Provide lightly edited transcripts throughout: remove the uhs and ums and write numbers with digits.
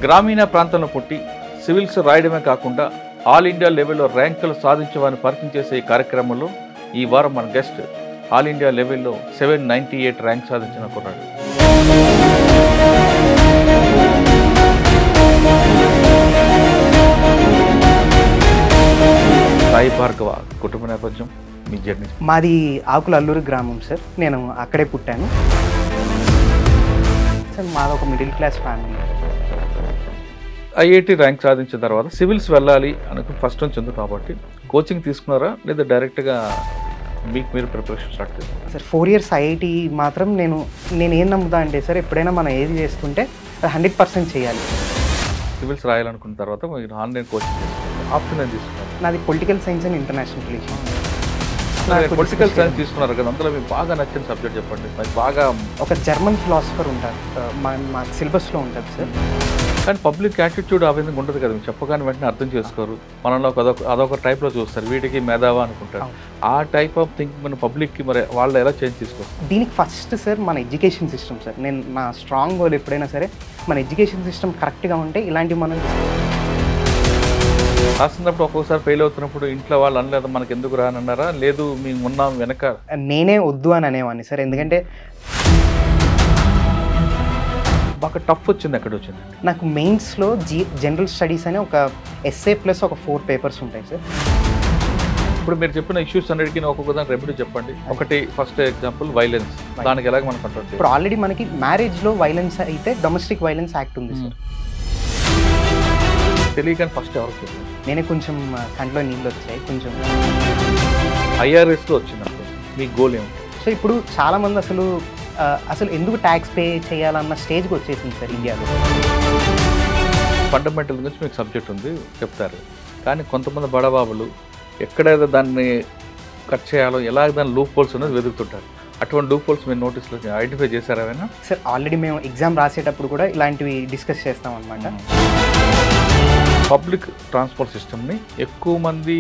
గ్రామీణ ప్రాంతంలో పుట్టి సివిల్స్ రాయడమే కాకుండా ఆల్ ఇండియా లెవెల్లో ర్యాంకులు సాధించవాలని పరిచయం చేసే ఈ కార్యక్రమంలో ఈ వారం మన గెస్ట్ ఆల్ ఇండియా లెవెల్లో 798 ర్యాంక్ సాధించిన కుర్రాడు. సాయి భార్గవ కుటుంబ నేపథ్యం, మీ జర్నీ. మాది ఆకుల అల్లూరు గ్రామం సార్. నేను అక్కడే పుట్టాను సార్. మాది ఒక middle class family. IIT rank సాధించిన తర్వాత సివిల్స్ వెళ్ళాలి అనుకుని ఫస్ట్ నుంచి ఉంది కాబట్టి కోచింగ్ తీసుకున్నారా లేదా డైరెక్ట్గా మీకు మీరు ప్రిపరేషన్ స్టార్ట్ చేస్తారా? సార్ 4 years ఐఐటి మాత్రం నేను ఏం నమ్ముతా అంటే సార్, ఎప్పుడైనా మనం ఏది చేస్తుంటే అది 100% చేయాలి. సివిల్స్ రాయాలనుకున్న తర్వాత మీరు ఆన్లైన్ కోచింగ్ తీసుకున్నారు, ఆప్షన్ ఏం తీసుకున్నారు? నాది political science and international relation. Political science తీసుకున్నారు కదా, అందులో మీకు బాగా నచ్చిన సబ్జెక్ట్ చెప్పండి. మరి బాగా ఒక జర్మన్ ఫిలాసఫర్ ఉంటారు మా సిలబస్లో ఉంటుంది సార్. కానీ పబ్లిక్ యాటిట్యూడ్ ఆ విధంగా ఉంటుంది కదా, మీరు చెప్పగానే వెంటనే అర్థం చేసుకోరు, మనలో అదొక టైప్లో చూస్తారు, వీటికి మేధావా అనుకుంటారు. ఆ టైప్ ఆఫ్ థింకింగ్ మన పబ్లిక్కి మరి వాళ్ళు ఎలా చేంజ్ తీసుకొస్తారు? దీనికి ఫస్ట్ సార్ మన ఎడ్యుకేషన్ సిస్టమ్ సార్. నేను నా స్ట్రాంగ్ గోల్ ఎప్పుడైనా సరే మన ఎడ్యుకేషన్ సిస్టమ్ కరెక్ట్గా ఉంటే ఇలాంటివి మనం రాస్తున్నప్పుడు ఒక్కొక్కసారి ఫెయిల్ అవుతున్నప్పుడు ఇంట్లో వాళ్ళు అనలేదు మనకి ఎందుకు రానన్నారా, లేదు మేము ఉన్నాం వెనక? నేనే వద్దు అని అనేవాడిని సార్. ఎందుకంటే బాగా టఫ్ వచ్చింది. ఎక్కడ వచ్చింది? నాకు మెయిన్స్లో జనరల్ స్టడీస్ అనే ఒక ఎస్ఏ ప్లస్ ఒక 4 papers ఉంటాయి సార్. ఇప్పుడు మీరు చెప్పిన ఇష్యూస్ అన్నిటికీ ఒక్కొక్క దాని రెమెడీ చెప్పండి. ఒకటి ఫస్ట్ ఎగ్జాంపుల్ వైలెన్స్, దానికి ఎలాగ మనం కంట్రోల్ చేయాలి? ఇప్పుడు ఆల్రెడీ మనకి మ్యారేజ్లో వైలెన్స్ అయితే డొమెస్టిక్ వైలెన్స్ యాక్ట్ ఉంది సార్. తెలియకని ఫస్ట్ ఎవరికి చెప్పండి? నేనే కొంచెం కంట్లో నీళ్ళు వచ్చాయి కొంచెం. ఐఆర్ఎస్లో వచ్చినప్పుడు మీ గోల్ ఏమిటి? సో ఇప్పుడు చాలామంది అసలు ఎందుకు ట్యాక్స్ పే చేయాలన్న స్టేజ్కి వచ్చేసింది సార్ ఇండియాలో. ఫండమెంటల్ గురించి మీకు సబ్జెక్ట్ ఉంది చెప్తారు, కానీ కొంతమంది బడబాబులు ఎక్కడైతే దాన్ని కట్ చేయాలో ఎలాగ దాని లూప్ హోల్స్ ఉన్నది వెతుకుతుంటారు. అటువంటి లూప్ హోల్స్ మీరు నోటీస్లో ఐడెంటిఫై చేశారా ఏమైనా? సార్ ఆల్రెడీ మేము ఎగ్జామ్ రాసేటప్పుడు కూడా ఇలాంటివి డిస్కస్ చేస్తాం అనమాట. పబ్లిక్ ట్రాన్స్పోర్ట్ సిస్టమ్ని ఎక్కువ మంది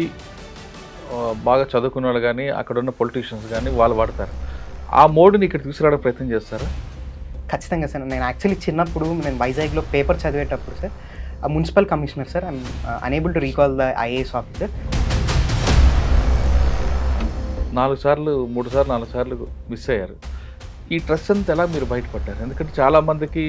బాగా చదువుకున్న వాళ్ళు కానీ అక్కడ ఉన్న పొలిటీషియన్స్ కానీ వాళ్ళు వాడతారు. ఆ మోడ్ని ఇక్కడ తీసుకురావడం ప్రయత్నం చేస్తారా? ఖచ్చితంగా సార్. నేను యాక్చువల్లీ చిన్నప్పుడు నేను వైజాగ్లో పేపర్ చదివేటప్పుడు సార్, ఆ municipal commissioner sir, I'm unable to recall the IAS officer. 4 సార్లు 3 సార్లు 4 సార్లు మిస్ అయ్యారు. ఈ స్ట్రెస్ అంతా ఎలా మీరు బయటపడ్డారు? ఎందుకంటే చాలామందికి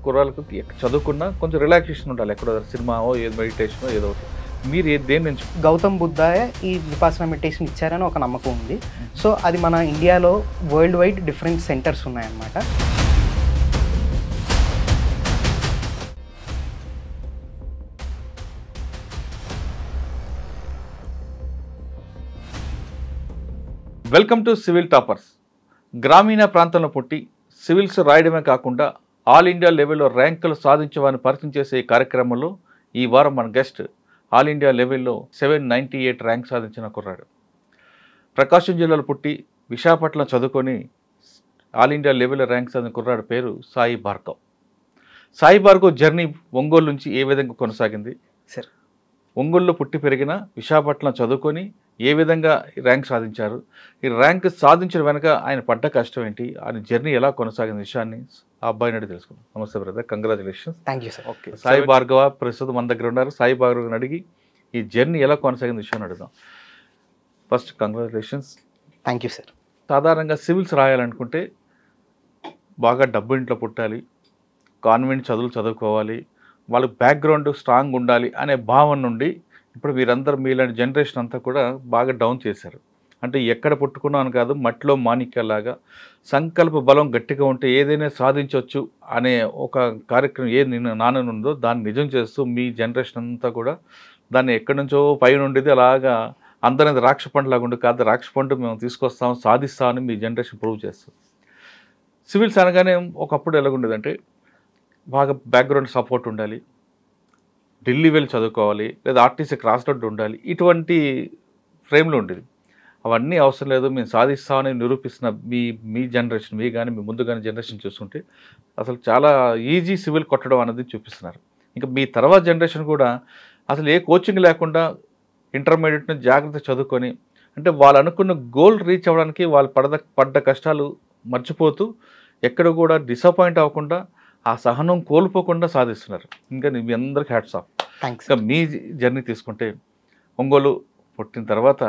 కుర్రాళ్ళకు చదువుకున్నా కొంచెం రిలాక్సేషన్ ఉండాలి, ఎక్కడో సినిమా ఏదో మెడిటేషనో ఏదో ఒకటి. మీరు దేని నుంచి? గౌతమ్ బుద్ధయే ఈ విపాసన మెడిటేషన్ ఇచ్చారని ఒక నమ్మకం ఉంది. సో అది మన ఇండియాలో వరల్డ్ వైడ్ డిఫరెంట్ సెంటర్స్ ఉన్నాయన్నమాట. Welcome to civil toppers. గ్రామీణ ప్రాంతంలో పుట్టి సివిల్స్ రాయడమే కాకుండా ఆల్ ఇండియా లెవెల్లో ర్యాంకులు సాధించవాలని పరిచయం చేసే ఈ కార్యక్రమంలో ఈ వారం మన గెస్ట్ ఆల్ ఇండియా లెవెల్లో 798 ర్యాంక్ సాధించిన కుర్రాడు. ప్రకాశం జిల్లాలో పుట్టి విశాఖపట్నం చదువుకొని ఆల్ ఇండియా లెవెల్లో ర్యాంక్ సాధించిన కుర్రాడు పేరు సాయి భార్గవ్. సాయి భార్గవ్ జర్నీ ఒంగోలు నుంచి ఏ విధంగా కొనసాగింది సార్? ఒంగోలులో పుట్టి పెరిగిన విశాఖపట్నం చదువుకొని ఏ విధంగా ర్యాంక్ సాధించారు, ఈ ర్యాంక్ సాధించిన వెనక ఆయన పడ్డ కష్టం ఏంటి, ఆయన జర్నీ ఎలా కొనసాగిన విషయాన్ని ఆ అబ్బాయిని అడిగి తెలుసుకుందాం. నమస్తే brother, congratulations. Thank you sir. Okay, Sai Bhargava ప్రస్తుతం మన దగ్గర ఉన్నారు. సాయి భార్గవ్ని అడిగి ఈ జర్నీ ఎలా కొనసాగిన విషయాన్ని అడుగుదాం. First congratulations. Thank you sir. సాధారణంగా సివిల్స్ రాయాలనుకుంటే బాగా డబ్బు ఇంట్లో పుట్టాలి, కాన్వెంట్ చదువులు చదువుకోవాలి, వాళ్ళ బ్యాక్గ్రౌండ్ స్ట్రాంగ్ ఉండాలి అనే భావన నుండి ఇప్పుడు వీరందరూ మీలాంటి జనరేషన్ అంతా కూడా బాగా డౌన్ చేశారు. అంటే ఎక్కడ పుట్టుకున్నాను కాదు, మట్టిలో మాణిక్యాలాగా సంకల్ప బలం గట్టిగా ఉంటే ఏదైనా సాధించవచ్చు అనే ఒక కార్యక్రమం ఏది నానుందో దాన్ని నిజం చేస్తూ మీ జనరేషన్ అంతా కూడా దాన్ని ఎక్కడి నుంచో పైన ఉండేది అలాగా అందరిది రాక్ష పండులాగా ఉండి కాదు, రాక్ష పండు మేము తీసుకొస్తాం సాధిస్తామని మీ జనరేషన్ ప్రూవ్ చేస్తాం. సివిల్స్ అనగానే ఒకప్పుడు ఎలాగుండేదంటే బాగా బ్యాక్గ్రౌండ్ సపోర్ట్ ఉండాలి, ఢిల్లీ వెళ్ళి చదువుకోవాలి, లేదా ఆర్టీసీ క్రాస్ రోడ్ ఉండాలి, ఇటువంటి ఫ్రేమ్లో ఉండేది. అవన్నీ అవసరం లేదు, మేము సాధిస్తామని నిరూపిస్తున్న మీ జనరేషన్, మీ కానీ మీ ముందు కానీ జనరేషన్ చూసుకుంటే అసలు చాలా ఈజీ సివిల్ కొట్టడం అనేది చూపిస్తున్నారు. ఇంకా మీ తర్వాత జనరేషన్ కూడా అసలు ఏ కోచింగ్ లేకుండా ఇంటర్మీడియట్ని జాగ్రత్త చదువుకొని, అంటే వాళ్ళు అనుకున్న గోల్ రీచ్ అవ్వడానికి వాళ్ళు పడ్డ కష్టాలు మర్చిపోతూ ఎక్కడ కూడా డిసప్పాయింట్ అవ్వకుండా ఆ సహనం కోల్పోకుండా సాధిస్తున్నారు. ఇంకా మీ అందరికి హ్యాట్స్ ఆఫ్. థ్యాంక్స్. ఇంకా మీ జర్నీ తీసుకుంటే ఒంగోలు పుట్టిన తర్వాత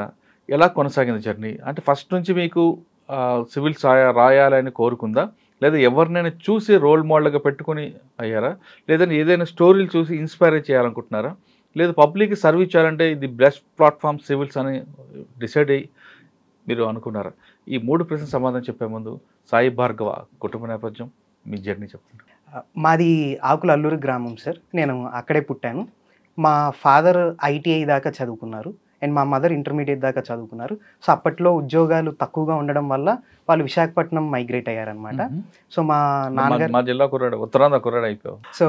ఎలా కొనసాగింది జర్నీ? అంటే ఫస్ట్ నుంచి మీకు సివిల్స్ రాయాలని కోరుకుందా? లేదా ఎవరినైనా చూసి రోల్ మోడల్గా పెట్టుకొని అయ్యారా? లేదంటే ఏదైనా స్టోరీలు చూసి ఇన్స్పైర్ చేయాలనుకుంటున్నారా? లేదు పబ్లిక్కి సర్వీస్ చేయాలంటే ఇది బెస్ట్ ప్లాట్ఫామ్ సివిల్స్ అని డిసైడ్ అయ్యి మీరు అనుకున్నారా? ఈ 3 ప్రశ్నలు సమాధానం చెప్పే ముందు సాయి భార్గవ కుటుంబ నేపథ్యం, మీ జర్నీ చెప్పండి. మాది ఆకుల అల్లూరు గ్రామం సార్. నేను అక్కడే పుట్టాను. మా ఫాదర్ ఐటీఐ దాకా చదువుకున్నారు అండ్ మా మదర్ ఇంటర్మీడియట్ దాకా చదువుకున్నారు. సో అప్పట్లో ఉద్యోగాలు తక్కువగా ఉండడం వల్ల వాళ్ళు విశాఖపట్నం మైగ్రేట్ అయ్యారనమాట. సో మా నాన్నగారు మా జిల్లా కుర్రాడు, ఉత్తరాంధ్ర కుర్రాడు అయిపోయావు. సో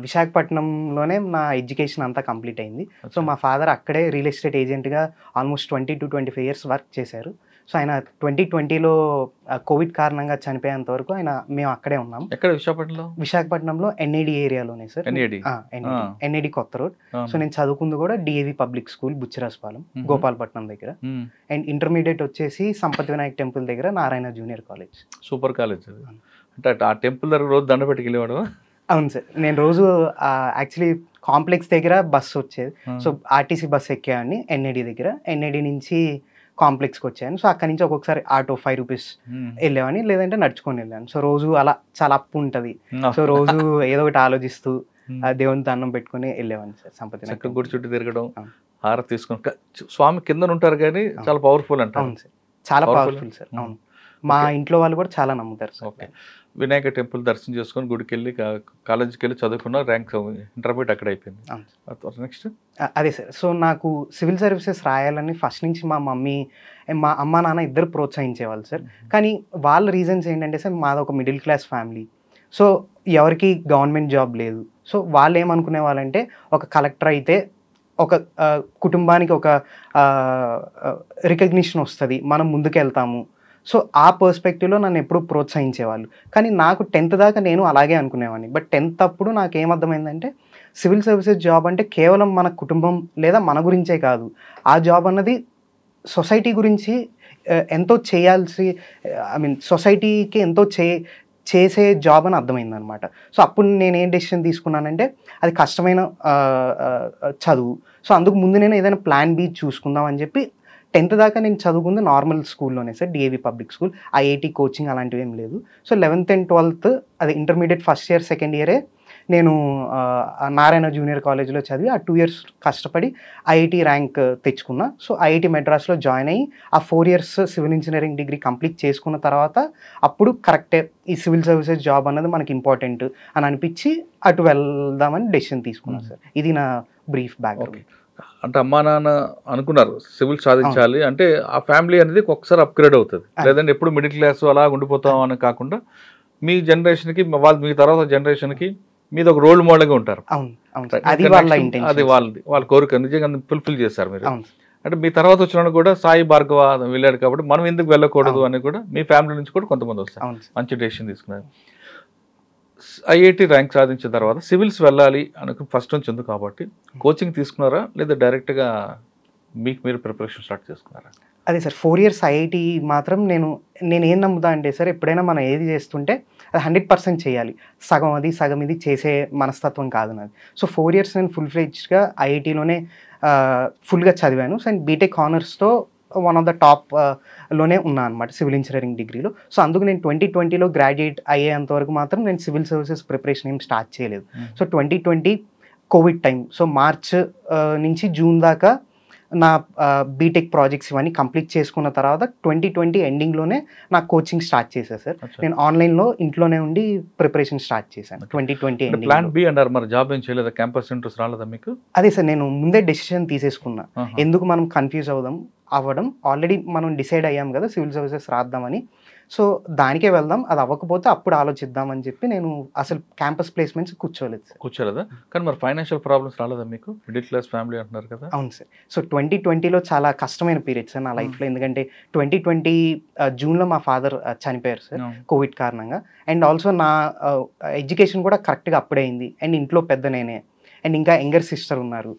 విశాఖపట్నంలోనే నా ఎడ్యుకేషన్ అంతా కంప్లీట్ అయింది. సో మా ఫాదర్ అక్కడే రియల్ ఎస్టేట్ ఏజెంట్గా ఆల్మోస్ట్ 20 to 25 years వర్క్ చేశారు. సో ఆయన 2020లో కోవిడ్ కారణంగా చనిపోయేంత వరకు మేము అక్కడే ఉన్నాం. ఎక్కడ విశాఖపట్నంలో ఎన్ఏడి ఏరియాలోనే సార్. ఎన్ఏడి కొత్త రోడ్. సో నేను చదువుకుంది కూడా డిఏవి పబ్లిక్ స్కూల్ బుచ్చిరాజపాలెం గోపాలపట్నం దగ్గర. అండ్ ఇంటర్మీడియట్ వచ్చేసి సంపత్ వినాయక్ టెంపుల్ దగ్గర Narayana junior college. Super college. అంటే ఆ టెంపుల్ దగ్గర రోజు దండ పెట్టుకెళ్ళేవాడు? అవును సార్. నేను రోజు యాక్చువల్లీ కాంప్లెక్స్ దగ్గర బస్సు వచ్చేది. సో ఆర్టీసీ బస్ ఎక్కేవాడిని ఎన్ఏడి దగ్గర. ఎన్ఏడి నుంచి కాంప్లెక్స్కి వచ్చాను. సో అక్కడి నుంచి ఒక్కొక్కసారి ఆటో 5 rupees వెళ్ళేవాడిని, లేదంటే నడుచుకొని వెళ్ళాను. సో రోజు అలా చాలా అప్పు ఉంటుంది. సో రోజు ఏదో ఒకటి ఆలోచిస్తూ దేవునితో అన్నం పెట్టుకుని వెళ్ళేవాడిని సార్. సంపత్తి గుడి చుట్టూ తిరగడం, హారతి తీసుకుని స్వామి కింద ఉంటారు కానీ చాలా పవర్ఫుల్ అంటారు. అవును సార్, చాలా పవర్ఫుల్ సార్. అవును, మా ఇంట్లో వాళ్ళు కూడా చాలా నమ్ముతారు సార్. ఓకే, వినాయక టెంపుల్ దర్శనం చేసుకొని గుడికి వెళ్ళి కాలేజీకి వెళ్ళి చదువుకున్న ర్యాంక్ ఇంటర్మీడియట్ అక్కడ అయిపోయింది. నెక్స్ట్ అదే సార్. సో నాకు సివిల్ సర్వీసెస్ రాయాలని ఫస్ట్ నుంచి మా మమ్మీ మా అమ్మ నాన్న ఇద్దరు ప్రోత్సహించేవాళ్ళు సార్. కానీ వాళ్ళ రీజన్స్ ఏంటంటే సార్, మాది ఒక మిడిల్ క్లాస్ ఫ్యామిలీ. సో ఎవరికి గవర్నమెంట్ జాబ్ లేదు. సో వాళ్ళు ఏమనుకునే వాళ్ళంటే ఒక కలెక్టర్ అయితే ఒక కుటుంబానికి ఒక రికగ్నిషన్ వస్తుంది, మనం ముందుకెళ్తాము. సో ఆ పర్స్పెక్టివ్లో నన్ను ఎప్పుడు ప్రోత్సహించేవాళ్ళు. కానీ నాకు 10th దాకా నేను అలాగే అనుకునేవాడిని. బట్ 10th అప్పుడు నాకు ఏమర్థమైందంటే సివిల్ సర్వీసెస్ జాబ్ అంటే కేవలం మన కుటుంబం లేదా మన గురించే కాదు, ఆ జాబ్ అన్నది సొసైటీ గురించి ఎంతో చేయాల్సి, సొసైటీకి ఎంతో చేసే జాబ్ అని అర్థమైందనమాట. సో అప్పుడు నేను ఏం డెసిషన్ తీసుకున్నానంటే అది కష్టమైన చదువు. సో అందుకు ముందు నేను ఏదైనా ప్లాన్ బి చూసుకుందాం అని చెప్పి 10th దాకా నేను చదువుకుంది నార్మల్ స్కూల్లోనే sir, DAV public school. IIT coaching అలాంటివి ఏం లేదు. సో 11th and 12th అదే ఇంటర్మీడియట్ ఫస్ట్ ఇయర్ సెకండ్ ఇయరే నేను నారాయణ జూనియర్ కాలేజ్లో చదివి ఆ 2 years కష్టపడి ఐఐటి ర్యాంక్ తెచ్చుకున్నా. సో ఐఐటి మెడ్రాస్లో జాయిన్ అయ్యి ఆ 4 years civil engineering degree complete చేసుకున్న తర్వాత అప్పుడు కరెక్టే ఈ సివిల్ సర్వీసెస్ జాబ్ అన్నది మనకి ఇంపార్టెంట్ అని అనిపించి అటు వెళ్దామని డెసిషన్ తీసుకున్నాను సార్. ఇది నా బ్రీఫ్ బ్యాక్గ్రౌండ్. అంటే అమ్మా నాన్న అనుకున్నారు సివిల్ సాధించాలి అంటే ఆ ఫ్యామిలీ అనేది ఒకసారి అప్గ్రేడ్ అవుతుంది, లేదంటే ఎప్పుడు మిడిల్ క్లాస్ అలా ఉండిపోతాం అని కాకుండా మీ జనరేషన్కి మీ తర్వాత జనరేషన్కి మీద ఒక రోల్ మోడల్గా ఉంటారు. అది వాళ్ళ కోరిక నిజంగా ఫుల్ఫిల్ చేస్తారు మీరు. అంటే మీ తర్వాత వచ్చిన కూడా సాయి భార్గవ వెళ్ళాడు కాబట్టి మనం ఎందుకు వెళ్ళకూడదు అని కూడా మీ ఫ్యామిలీ నుంచి కూడా కొంతమంది వస్తారు. మంచి డెసిషన్ తీసుకున్నారు. ఐఐటి ర్యాంక్ సాధించిన తర్వాత సివిల్స్ వెళ్ళాలి అనుకుని ఫస్ట్ నుంచి ఉంది కాబట్టి కోచింగ్ తీసుకున్నారా లేదా డైరెక్ట్గా మీకు మీరు ప్రిపరేషన్ స్టార్ట్ చేసుకున్నారా? అదే సార్, 4 years ఐఐటి మాత్రం నేను ఏం నమ్ముతా అంటే సార్, ఎప్పుడైనా మనం ఏది చేస్తుంటే అది 100% చేయాలి, సగం అది సగం ఇది చేసే మనస్తత్వం కాదు నాది. సో 4 years నేను ఫుల్ ఫ్లెడ్జ్డ్గా ఐఐటిలోనే ఫుల్గా చదివాను. అండ్ బీటెక్ ఆనర్స్తో వన్ ఆఫ్ ద టాప్ లోనే ఉన్నా అనమాట సివిల్ ఇంజనీరింగ్ డిగ్రీలో. సో అందుకు నేను 2020లో గ్రాడ్యుయేట్ అయ్యేంత వరకు మాత్రం నేను సివిల్ సర్వీసెస్ ప్రిపరేషన్ ఏం స్టార్ట్ చేయలేదు. So 2020 Covid time, so March నుంచి జూన్ దాకా నా బీటెక్ ప్రాజెక్ట్స్ ఇవన్నీ కంప్లీట్ చేసుకున్న తర్వాత 2020 ఎండింగ్లోనే నా కోచింగ్ స్టార్ట్ చేశాను సార్. నేను ఆన్లైన్లో ఇంట్లోనే ఉండి ప్రిపరేషన్ స్టార్ట్ చేశాను 2020 ఎండింగ్. ప్లాన్ బి అన్నారు, మరి జాబ్ ఏం చేయలేదా? క్యాంపస్ ఇంట్రెస్ట్ రాలేదా మీకు? అదే సార్, నేను ముందే డెసిషన్ తీసేసుకున్నా. ఎందుకు మనం కన్ఫ్యూజ్ అవ్వడం, ఆల్రెడీ మనం డిసైడ్ అయ్యాం కదా సివిల్ సర్వీసెస్ రాద్దామని. సో దానికే వెళ్దాం, అది అవ్వకపోతే అప్పుడు ఆలోచిద్దామని చెప్పి నేను అసలు క్యాంపస్ ప్లేస్మెంట్స్ కూర్చోలేదా? కానీ మరి ఫైనాన్షియల్ ప్రాబ్లమ్స్ రాలేదా మీకు? మిడిల్ క్లాస్ ఫ్యామిలీ అంటున్నారు కదా. అవును సార్. సో 2020లో చాలా కష్టమైన పీరియడ్ సార్ నా లైఫ్లో. ఎందుకంటే 2020 జూన్లో మా ఫాదర్ చనిపోయారు సార్ కోవిడ్ కారణంగా. అండ్ ఆల్సో నా ఎడ్యుకేషన్ కూడా కరెక్ట్గా అప్పుడే అయింది. అండ్ ఇంట్లో పెద్ద నేనే. అండ్ ఇంకా యంగర్ సిస్టర్ ఉన్నారు.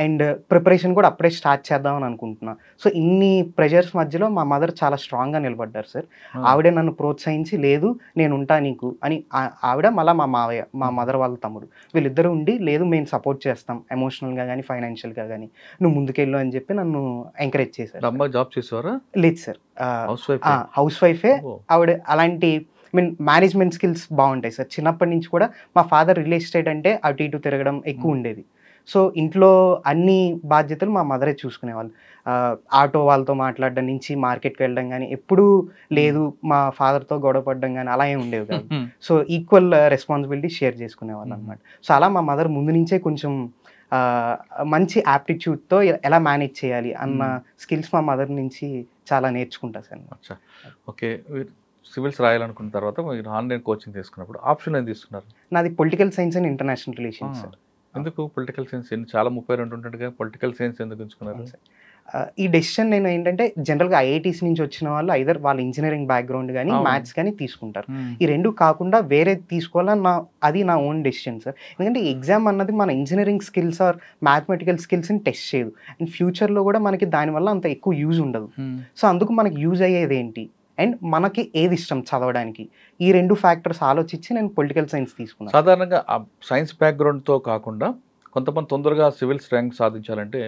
అండ్ ప్రిపరేషన్ కూడా అప్పుడే స్టార్ట్ చేద్దామని అనుకుంటున్నా. సో ఇన్ని ప్రెషర్స్ మధ్యలో మా మదర్ చాలా స్ట్రాంగ్గా నిలబడ్డారు సార్. ఆవిడే నన్ను ప్రోత్సహించి, లేదు నేను ఉంటా నీకు అని, ఆవిడ మళ్ళీ మా మావయ్య, మా మదర్ వాళ్ళ తమ్ముడు, వీళ్ళిద్దరూ ఉండి, లేదు మేము సపోర్ట్ చేస్తాం ఎమోషనల్గా కానీ ఫైనాన్షియల్గా కానీ, నువ్వు ముందుకెళ్ళు అని చెప్పి నన్ను ఎంకరేజ్ చేశారు. అమ్మ జాబ్ చేసేవారా? లేదు సార్, హౌస్ వైఫే. ఆవిడ అలాంటి మేనేజ్మెంట్ స్కిల్స్ బాగుంటాయి సార్. చిన్నప్పటి నుంచి కూడా మా ఫాదర్ రియల్ ఎస్టేట్ అంటే అటు ఇటు తిరగడం ఎక్కువ ఉండేది. సో ఇంట్లో అన్ని బాధ్యతలు మా మదరే చూసుకునేవాళ్ళు. ఆటో వాళ్ళతో మాట్లాడడం నుంచి మార్కెట్కి వెళ్ళడం కానీ ఎప్పుడూ లేదు, మా ఫాదర్తో గొడవ పడడం కానీ అలా ఏమి ఉండేవి కాదు. సో ఈక్వల్ రెస్పాన్సిబిలిటీ షేర్ చేసుకునేవాళ్ళు అనమాట. సో అలా మా మదర్ ముందు నుంచే కొంచెం మంచి యాప్టిట్యూడ్తో ఎలా మేనేజ్ చేయాలి అన్న స్కిల్స్ మా మదర్ నుంచి చాలా నేర్చుకుంటా సార్. ఓకే, సివిల్స్ రాయాలనుకున్న తర్వాత మీరు ఆన్లైన్ కోచింగ్ తీసుకున్నప్పుడు ఆప్షన్ ఏం తీసుకున్నారు? నాది political science and international relations sir. ఎందుకు పొలిటికల్ సైన్స్? చాలా 32 ఉంటుండగా పొలిటికల్ సైన్స్ ఎందుకు ఎంచుకున్నారు? ఈ డెసిషన్ నేను ఏంటంటే, జనరల్గా ఐఐటీస్ నుంచి వచ్చిన వాళ్ళు ఐదర్ వాళ్ళ ఇంజనీరింగ్ బ్యాక్గ్రౌండ్ కానీ మ్యాథ్స్ కానీ తీసుకుంటారు. ఈ రెండు కాకుండా వేరే తీసుకోవాలని అది నా ఓన్ డెసిషన్ సార్. ఎందుకంటే ఎగ్జామ్ అన్నది మన ఇంజనీరింగ్ స్కిల్స్ ఆర్ మ్యాథమెటికల్ స్కిల్స్ని టెస్ట్ చేయదు. అండ్ ఫ్యూచర్లో కూడా మనకి దానివల్ల అంత ఎక్కువ యూజ్ ఉండదు. సో అందుకు మనకి యూజ్ అయ్యేది ఏంటి అండ్ మనకి ఏది ఇష్టం చదవడానికి, ఈ రెండు ఫ్యాక్టర్స్ ఆలోచించి నేను పొలిటికల్ సైన్స్ తీసుకున్నాను. సాధారణంగా సైన్స్ బ్యాక్గ్రౌండ్తో కాకుండా కొంతమంది తొందరగా సివిల్స్ ర్యాంక్ సాధించాలంటే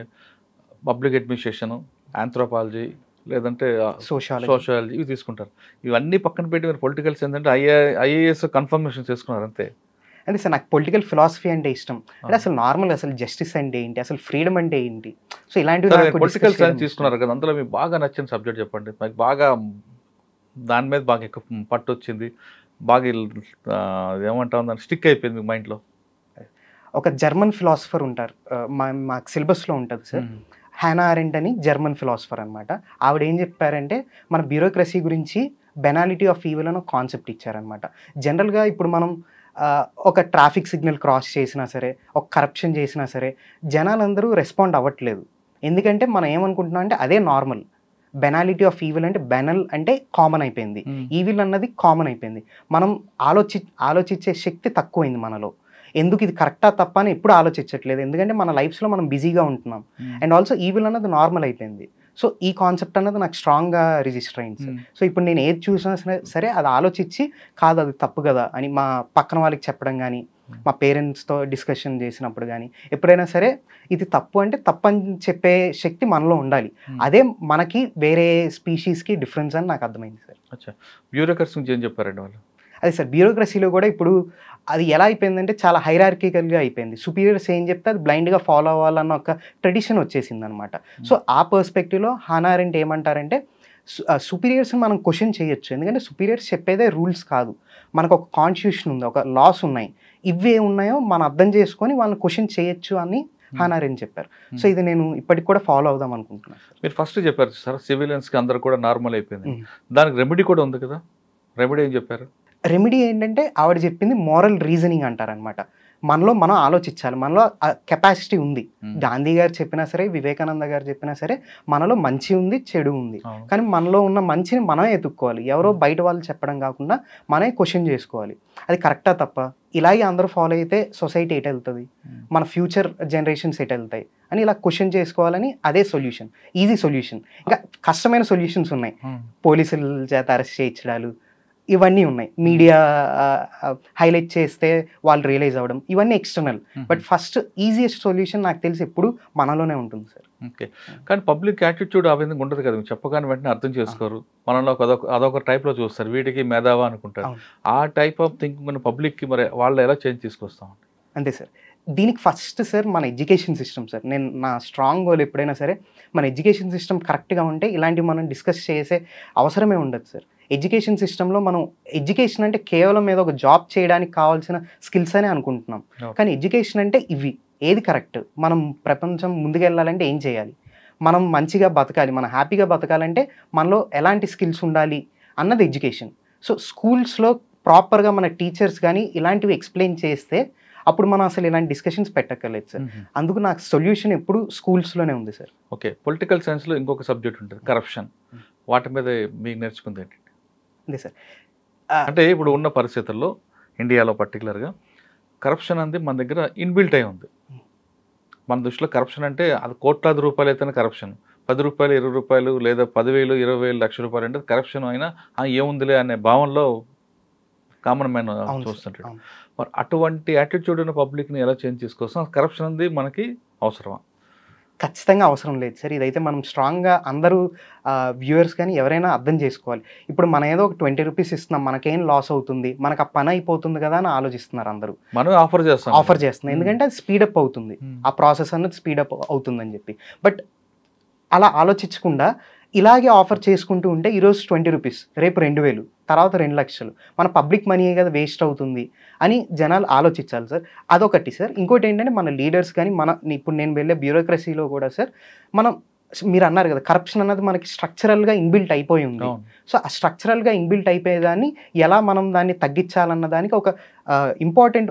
పబ్లిక్ అడ్మినిస్ట్రేషన్, ఆంథ్రోపాలజీ లేదంటే సోషాలజీ ఇవి తీసుకుంటారు. ఇవన్నీ పక్కన పెట్టి మీరు పొలిటికల్ సైన్స్ అంటే ఐఏఎస్ కన్ఫర్మేషన్ చేసుకున్నారు అంతే. అంటే సార్ నాకు పొలిటికల్ ఫిలాసఫీ అంటే ఇష్టం. అంటే అసలు నార్మల్ అసలు జస్టిస్ అంటే ఏంటి, అసలు ఫ్రీడమ్ అంటే ఏంటి, సో ఇలాంటివి పొలిటికల్ సైన్స్ తీసుకున్నారు కదా, అందులో మీకు బాగా నచ్చిన సబ్జెక్ట్ చెప్పండి. మీకు బాగా దాని మీద బాగా ఎక్కువ పట్టు వచ్చింది, బాగా ఏమంటాం దాన్ని స్టిక్ అయిపోయింది మీ మైండ్లో? ఒక జర్మన్ ఫిలాసఫర్ ఉంటారు, మాకు సిలబస్లో ఉంటుంది సార్, హ్యానా అరెంట్ అని జర్మన్ ఫిలాసఫర్ అనమాట. ఆవిడ ఏం చెప్పారంటే, మన బ్యూరోక్రసీ గురించి బెనాలిటీ ఆఫ్ ఈవిల్ అని ఒక కాన్సెప్ట్ ఇచ్చారనమాట. జనరల్గా ఇప్పుడు మనం ఒక ట్రాఫిక్ సిగ్నల్ క్రాస్ చేసినా సరే, ఒక కరప్షన్ చేసినా సరే, జనాలందరూ రెస్పాండ్ అవ్వట్లేదు. ఎందుకంటే మనం ఏమనుకుంటున్నాం అంటే అదే నార్మల్. బెనాలిటీ ఆఫ్ ఈవిల్ అంటే బెనల్ అంటే కామన్ అయిపోయింది, ఈవిల్ అన్నది కామన్ అయిపోయింది. మనం ఆలోచించే శక్తి తక్కువైంది మనలో. ఎందుకు ఇది కరెక్టా తప్ప అని ఎప్పుడు ఆలోచించట్లేదు, ఎందుకంటే మన లైఫ్స్లో మనం బిజీగా ఉంటున్నాం. అండ్ ఆల్సో ఈవిల్ అన్నది నార్మల్ అయిపోయింది. సో ఈ కాన్సెప్ట్ అన్నది నాకు స్ట్రాంగ్గా రిజిస్టర్ అయింది సార్. సో ఇప్పుడు నేను ఏది చూసినా సరే అది ఆలోచించి, కాదు అది తప్పు కదా అని మా పక్కన వాళ్ళకి చెప్పడం కానీ, మా పేరెంట్స్తో డిస్కషన్ చేసినప్పుడు కానీ, ఎప్పుడైనా సరే ఇది తప్పు అంటే తప్పు అని చెప్పే శక్తి మనలో ఉండాలి. అదే మనకి వేరే స్పీషీస్కి డిఫరెన్స్ అని నాకు అర్థమైంది సార్. అచ్చా, బ్యూరోక్రసీ నుంచి ఏం చెప్పారండి వాళ్ళు? అదే సార్, బ్యూరోక్రసీలో కూడా ఇప్పుడు అది ఎలా అయిపోయిందంటే చాలా హైరార్కికల్గా అయిపోయింది. సుపీరియర్స్ ఏం చెప్తే అది బ్లైండ్గా ఫాలో అవ్వాలన్న ఒక ట్రెడిషన్ వచ్చేసింది అనమాట. సో ఆ పర్స్పెక్టివ్లో హానా అరెంట్ ఏమంటారంటే, సుపీరియర్స్ని మనం క్వశ్చన్ చేయొచ్చు, ఎందుకంటే సుపీరియర్స్ చెప్పేదే రూల్స్ కాదు, మనకు ఒక కాన్స్టిట్యూషన్ ఉంది, ఒక లాస్ ఉన్నాయి, ఇవే ఉన్నాయో మనం అర్థం చేసుకొని వాళ్ళని క్వశ్చన్ చేయొచ్చు అని హానా అరెంట్ చెప్పారు. సో ఇది నేను ఇప్పటికి కూడా ఫాలో అవుదాం అనుకుంటున్నాను. మీరు ఫస్ట్ చెప్పారు సార్ సివిలియన్స్కి అందరు కూడా నార్మల్ అయిపోయింది, దానికి రెమెడీ కూడా ఉంది కదా, రెమెడీ ఏం చెప్పారు? రెమెడీ ఏంటంటే ఆవిడ చెప్పింది మోరల్ రీజనింగ్ అంటారనమాట. మనలో మనం ఆలోచించాలి, మనలో కెపాసిటీ ఉంది. గాంధీ గారు చెప్పినా సరే, వివేకానంద గారు చెప్పినా సరే, మనలో మంచి ఉంది, చెడు ఉంది. కానీ మనలో ఉన్న మంచిని మనమే ఎత్తుక్కోవాలి, ఎవరో బయట వాళ్ళు చెప్పడం కాకుండా మనమే క్వశ్చన్ చేసుకోవాలి, అది కరెక్టా తప్ప, ఇలాగే అందరూ ఫాలో అయితే సొసైటీ ఎటు వెళ్తుంది, మన ఫ్యూచర్ జనరేషన్స్ ఎటు వెళ్తాయి అని ఇలా క్వశ్చన్ చేసుకోవాలని. అదే సొల్యూషన్, ఈజీ సొల్యూషన్. ఇంకా కష్టమైన సొల్యూషన్స్ ఉన్నాయి, పోలీసుల చేత అరెస్ట్ చేయించడాలు, ఇవన్నీ ఉన్నాయి, మీడియా హైలైట్ చేస్తే వాళ్ళు రియలైజ్ అవ్వడం, ఇవన్నీ external. But first easiest solution నాకు తెలిసి ఎప్పుడు మనలోనే ఉంటుంది సార్. ఓకే, కానీ పబ్లిక్ యాటిట్యూడ్ ఆ విధంగా ఉండదు కదా, చెప్పగానే వెంటనే అర్థం చేసుకోరు, మనలో అదొక టైప్లో చూస్తారు, వీటికి మేధావా అనుకుంటారు. ఆ టైప్ ఆఫ్ థింకింగ్ పబ్లిక్కి మరి వాళ్ళు ఎలా చేంజ్ తీసుకొస్తాం? అంతే సార్, దీనికి ఫస్ట్ సార్ మన ఎడ్యుకేషన్ సిస్టమ్ సార్. నేను నా స్ట్రాంగ్ గోల్ ఎప్పుడైనా సరే మన ఎడ్యుకేషన్ సిస్టమ్ కరెక్ట్గా ఉంటే ఇలాంటివి మనం డిస్కస్ చేసే అవసరమే ఉండదు సార్. ఎడ్యుకేషన్ సిస్టంలో మనం ఎడ్యుకేషన్ అంటే కేవలం ఏదో ఒక జాబ్ చేయడానికి కావాల్సిన స్కిల్స్ అనే అనుకుంటున్నాం, కానీ ఎడ్యుకేషన్ అంటే ఇవి, ఏది కరెక్ట్, మనం ప్రపంచం ముందుకెళ్ళాలంటే ఏం చేయాలి, మనం మంచిగా బతకాలి, మనం హ్యాపీగా బతకాలంటే మనలో ఎలాంటి స్కిల్స్ ఉండాలి అన్నది ఎడ్యుకేషన్. సో స్కూల్స్లో ప్రాపర్గా మన టీచర్స్ కానీ ఇలాంటివి ఎక్స్ప్లెయిన్ చేస్తే అప్పుడు మనం అసలు ఇలాంటి డిస్కషన్స్ పెట్టక్కర్లేదు సార్. అందుకు నాకు సొల్యూషన్ ఎప్పుడు స్కూల్స్లోనే ఉంది సార్. ఓకే, పొలిటికల్ సైన్స్లో ఇంకొక సబ్జెక్ట్ ఉంటుంది కరప్షన్, వాటి మీద మీకు నేర్చుకుంది ఏంటి? అంతే సార్, అంటే ఇప్పుడు ఉన్న పరిస్థితుల్లో ఇండియాలో పర్టికులర్గా కరప్షన్ అనేది మన దగ్గర ఇన్బిల్ట్ అయి ఉంది. మన దృష్టిలో కరప్షన్ అంటే అది కోట్లాది రూపాయలు అయితేనే కరప్షన్. 10 రూపాయలు, 20 రూపాయలు లేదా 10,000, 20,000, లక్ష రూపాయలు అంటే కరప్షన్ అయినా ఏముందిలే అనే భావనలో కామన్ మ్యాన్ చూస్తుంటాడు. మరి అటువంటి యాటిట్యూడ్ ఉన్న పబ్లిక్ని ఎలా చేంజ్ చేసుకోవచ్చు? కరప్షన్ అనేది మనకి అవసరమా? ఖచ్చితంగా అవసరం లేదు సార్. ఇదైతే మనం స్ట్రాంగ్గా అందరూ వ్యూవర్స్ కానీ ఎవరైనా అర్థం చేసుకోవాలి. ఇప్పుడు మనం ఏదో ఒక 20 రూపీస్ ఇస్తున్నాం, మనకేం లాస్ అవుతుంది, మనకు ఆ పని అయిపోతుంది కదా అని ఆలోచిస్తున్నారు అందరూ. మనం ఆఫర్ చేస్తున్నాం ఎందుకంటే అది స్పీడప్ అవుతుంది, ఆ ప్రాసెస్ అన్నది స్పీడప్ అవుతుందని చెప్పి. బట్ అలా ఆలోచించకుండా ఇలాగే ఆఫర్ చేసుకుంటూ ఉంటే ఈరోజు 20 రూపీస్, రేపు 2,000, తర్వాత 2 లక్షలు, మన పబ్లిక్ మనీ కదా వేస్ట్ అవుతుంది అని జనాలు ఆలోచించాలి సార్. అదొకటి సార్. ఇంకోటి ఏంటంటే మన లీడర్స్ కానీ ఇప్పుడు నేను వెళ్ళే బ్యూరోక్రసీలో కూడా సార్, మీరు అన్నారు కదా కరప్షన్ అన్నది మనకి స్ట్రక్చరల్గా ఇన్బిల్ట్ అయిపోయి ఉంది. సో ఆ స్ట్రక్చరల్గా ఇన్బిల్ట్ అయిపోయేదాన్ని ఎలా మనం దాన్ని తగ్గించాలన్న దానికి ఒక ఇంపార్టెంట్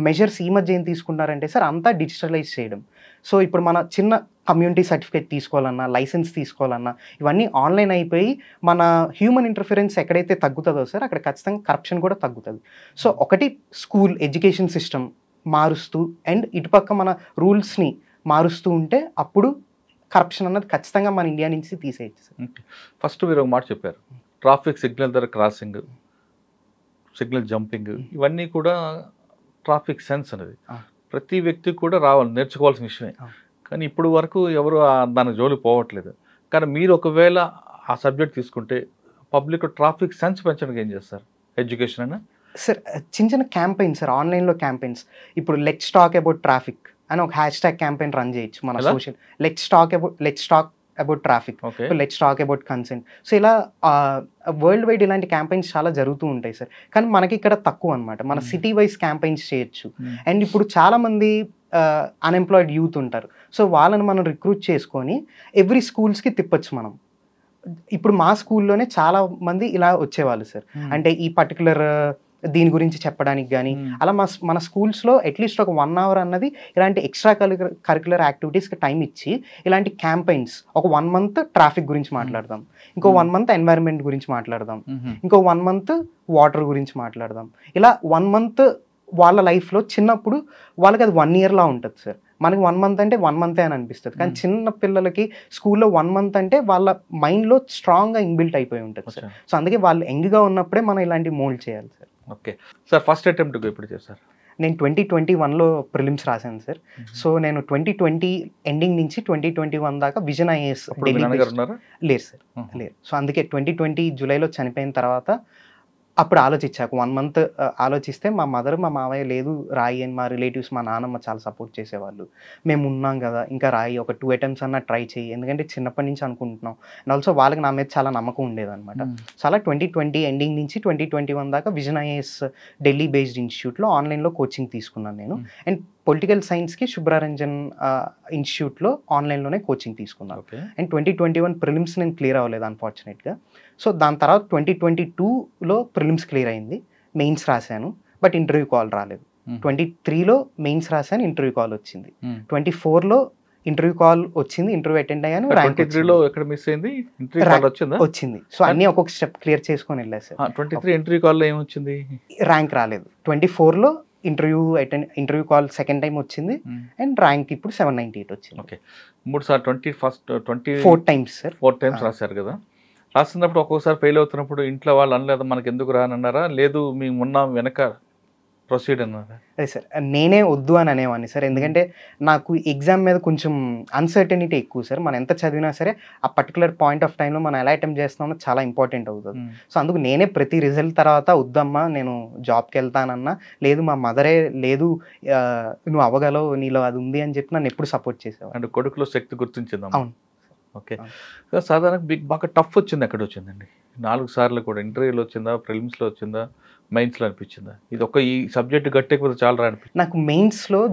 మెజర్స్ ఈ మధ్య ఏం తీసుకున్నారంటే సార్, అంతా డిజిటలైజ్ చేయడం. సో ఇప్పుడు మన చిన్న కమ్యూనిటీ సర్టిఫికేట్ తీసుకోవాలన్నా, లైసెన్స్ తీసుకోవాలన్నా ఇవన్నీ ఆన్లైన్ అయిపోయి మన హ్యూమన్ ఇంటర్ఫరెన్స్ ఎక్కడైతే తగ్గుతుందో సార్, అక్కడ ఖచ్చితంగా కరప్షన్ కూడా తగ్గుతుంది. సో ఒకటి స్కూల్ ఎడ్యుకేషన్ సిస్టమ్ మారుస్తూ అండ్ ఇటుపక్క మన రూల్స్ని మారుస్తూ ఉంటే అప్పుడు కరప్షన్ అన్నది ఖచ్చితంగా మన ఇండియా నుంచి తీసేయచ్చు సార్. ఫస్ట్ మీరు ఒక మాట చెప్పారు, ట్రాఫిక్ సిగ్నల్ దగ్గర క్రాసింగ్, సిగ్నల్ జంపింగ్, ఇవన్నీ కూడా ట్రాఫిక్ సెన్స్ అనేది ప్రతి వ్యక్తి కూడా నేర్చుకోవాల్సిన విషయమే. కానీ ఇప్పుడు వరకు ఎవరు దాని జోలి పోవట్లేదు. కానీ మీరు ఒకవేళ ఆ సబ్జెక్ట్ తీసుకుంటే పబ్లిక్ ట్రాఫిక్ సెన్స్ పెంచడానికి ఏం చేస్తారు? ఎడ్యుకేషన్ అయినా సార్ చిన్న చిన్న క్యాంపెయిన్స్ సార్, ఆన్లైన్లో క్యాంపెయిన్స్. ఇప్పుడు లెట్స్ టాక్ అబౌట్ ట్రాఫిక్ అని ఒక హ్యాష్‌ట్యాగ్ క్యాంపెయిన్ రన్ చేయొచ్చు మన social. Let's talk about traffic, let's talk about consent. So ఇలా వరల్డ్ వైడ్ ఇలాంటి క్యాంపెయిన్స్ చాలా జరుగుతూ ఉంటాయి సార్. కానీ మనకి ఇక్కడ తక్కువ అనమాట. మన సిటీ వైజ్ క్యాంపెయిన్స్ చేయొచ్చు. అండ్ ఇప్పుడు చాలామంది అన్ఎంప్లాయిడ్ యూత్ ఉంటారు. సో వాళ్ళని మనం రిక్రూట్ చేసుకొని ఎవ్రీ స్కూల్స్కి తిప్పచ్చు మనం. ఇప్పుడు మా స్కూల్లోనే చాలా మంది ఇలా వచ్చేవాళ్ళు సార్. అంటే ఈ పర్టికులర్ దీని గురించి చెప్పడానికి కానీ అలా మన స్కూల్స్లో అట్లీస్ట్ ఒక 1 అవర్ అన్నది ఇలాంటి ఎక్స్ట్రా కరిక్యులర్ యాక్టివిటీస్కి టైం ఇచ్చి ఇలాంటి క్యాంపెయిన్స్ ఒక 1 మంత్ ట్రాఫిక్ గురించి మాట్లాడదాం, ఇంకో 1 మంత్ ఎన్వైరన్మెంట్ గురించి మాట్లాడదాం, ఇంకో 1 మంత్ వాటర్ గురించి మాట్లాడదాం. ఇలా 1 మంత్ వాళ్ళ లైఫ్లో చిన్నప్పుడు వాళ్ళకి అది 1 ఇయర్లా ఉంటుంది సార్. మనకి 1 మంత్ అంటే 1 మంతే అని అనిపిస్తుంది. కానీ చిన్న పిల్లలకి స్కూల్లో 1 మంత్ అంటే వాళ్ళ మైండ్లో స్ట్రాంగ్గా ఇన్బిల్ట్ అయిపోయి ఉంటుంది సార్. సో అందుకే వాళ్ళు యంగ్గా ఉన్నప్పుడే మనం ఇలాంటి మోల్డ్ చేయాలి sir. Okay sir, first attempt ఎప్పుడు చేశారు? నేను 2021లో ప్రిలిమ్స్ రాశాను సార్. సో నేను 2020 ఎండింగ్ నుంచి 2021 దాకా విజన్ ఐఏఎస్ లేరు సార్, లేరు. సో అందుకే 2020 జూలైలో చనిపోయిన తర్వాత అప్పుడు ఆలోచించాక 1 మంత్ ఆలోచిస్తే మా మదర్ మా మావయ్య లేదు రాయి అని, మా రిలేటివ్స్ మా నాన్నమ్మ చాలా సపోర్ట్ చేసేవాళ్ళు. మేము ఉన్నాం కదా ఇంకా రాయి, ఒక 2 అటెంప్ట్స్ అన్నా ట్రై చేయి, ఎందుకంటే చిన్నప్పటి నుంచి అనుకుంటున్నాం. అండ్ ఆల్సో వాళ్ళకి నా మీద చాలా నమ్మకం ఉండేదన్నమాట. చాలా 2020 ఎండింగ్ నుంచి 2021 దాకా విజన్ ఐఏఎస్ ఢిల్లీ బేస్డ్ ఇన్స్టిట్యూట్లో ఆన్లైన్లో కోచింగ్ తీసుకున్నాను నేను. అండ్ పొలిటికల్ సైన్స్కి శుభ్రారంజన్ ఇన్స్టిట్యూట్లో ఆన్లైన్లోనే కోచింగ్ తీసుకున్నాను. అండ్ 2021 ప్రిలిమ్స్ నేను క్లియర్ అవ్వలేదు అన్ఫార్చునేట్గా. సో దాని తర్వాత 2022లో ప్రిలిమ్స్ క్లియర్ అయింది, మెయిన్స్ రాశాను, బట్ ఇంటర్వ్యూ కాల్ రాలేదు. 23లో మెయిన్స్ రాశాను, ఇంటర్వ్యూ కాల్ వచ్చింది. 24లో ఇంటర్వ్యూ కాల్ వచ్చింది, ఇంటర్వ్యూ అటెండ్ అయ్యాను. 23లో ఎక్కడ మిస్ అయింది? ఇంటర్వ్యూ కాల్ వచ్చింది. సో అన్ని ఒక్కొక్క స్టెప్ క్లియర్ చేసుకొని వెళ్ళాను సార్. 23 ఇంటర్వ్యూ కాల్లో ఏమొచ్చింది? ర్యాంక్ రాలేదు. 24లో ఇంటర్వ్యూ కాల్ సెకండ్ టైం వచ్చింది అండ్ ర్యాంక్ ఇప్పుడు 798 వచ్చింది. ఓకే, 3 సార్లు 4 టైమ్స్ సార్. 4 టైమ్స్ రాశారు కదా. రాస్తున్నప్పుడు ఒక్కొక్కసారి ఫెయిల్ అవుతున్నప్పుడు ఇంట్లో వాళ్ళు అనలేదు మనకి ఎందుకు రానన్నారా, లేదు మేము ఉన్నాం వెనక ప్రొసీడ్ అన్నారా? అదే సార్, నేనే వద్దు అని అనేవాడిని సార్. ఎందుకంటే నాకు ఎగ్జామ్ మీద కొంచెం అన్సర్టనిటీ ఎక్కువ సార్. మనం ఎంత చదివినా సరే ఆ పర్టికులర్ పాయింట్ ఆఫ్ టైంలో మనం ఎలా అటెంప్ట్ చేస్తున్నామో చాలా ఇంపార్టెంట్ అవుతుంది. సో అందుకు నేనే ప్రతి రిజల్ట్ తర్వాత వద్దమ్మా నేను జాబ్కి వెళ్తానన్నా, లేదు మా మదరే లేదు నువ్వు అవ్వగలవు నీలో అది ఉంది అని చెప్పి నన్ను ఎప్పుడు సపోర్ట్ చేసేవాడు. అంటే కొడుకులో శక్తి గుర్తించింది. అవును. ఓకే, సాధారణంగా బాగా టఫ్ వచ్చింది ఎక్కడ వచ్చిందండి? 4 సార్లు కూడా ఇంటర్వ్యూలో వచ్చిందా, ప్రిలిమ్స్లో వచ్చిందా, మెయిన్స్లో అనిపించిందా ఇది ఈ సబ్జెక్ట్ గట్టెకపోతే చాలా అనిపించింది? నాకు మెయిన్స్లో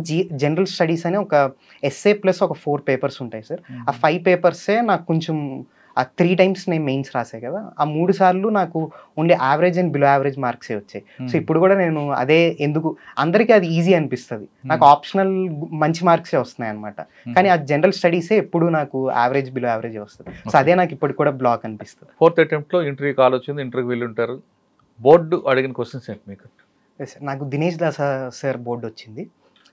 జనరల్ స్టడీస్ అని ఒక ఎస్ఏ ప్లస్ ఒక 4 పేపర్స్ ఉంటాయి సార్. ఆ 5 పేపర్సే నాకు కొంచెం ఆ 3 టైమ్స్ నేను మెయిన్స్ రాసే కదా, ఆ 3 సార్లు నాకు ఉండే యావరేజ్ అండ్ బిలో యావరేజ్ మార్క్సే వచ్చాయి. సో ఇప్పుడు కూడా నేను అదే, ఎందుకు అందరికీ అది ఈజీ అనిపిస్తుంది, నాకు ఆప్షనల్ మంచి మార్క్సే వస్తున్నాయి అనమాట. కానీ ఆ జనరల్ స్టడీసే ఎప్పుడు నాకు యావరేజ్ బిలో యావరేజ్ వస్తుంది. సో అదే నాకు ఇప్పుడు కూడా బ్లాక్ అనిపిస్తుంది. 4th అటెంప్ట్లో ఇంటర్వ్యూ కాల్ వచ్చింది, ఇంటర్వ్యూ వెళ్ళి ఉంటారు. బోర్డు అడిగిన క్వశ్చన్స్ ఏంటి మీకు? Yes sir. నాకు దినేష్ దాస్ సార్ బోర్డ్ వచ్చింది.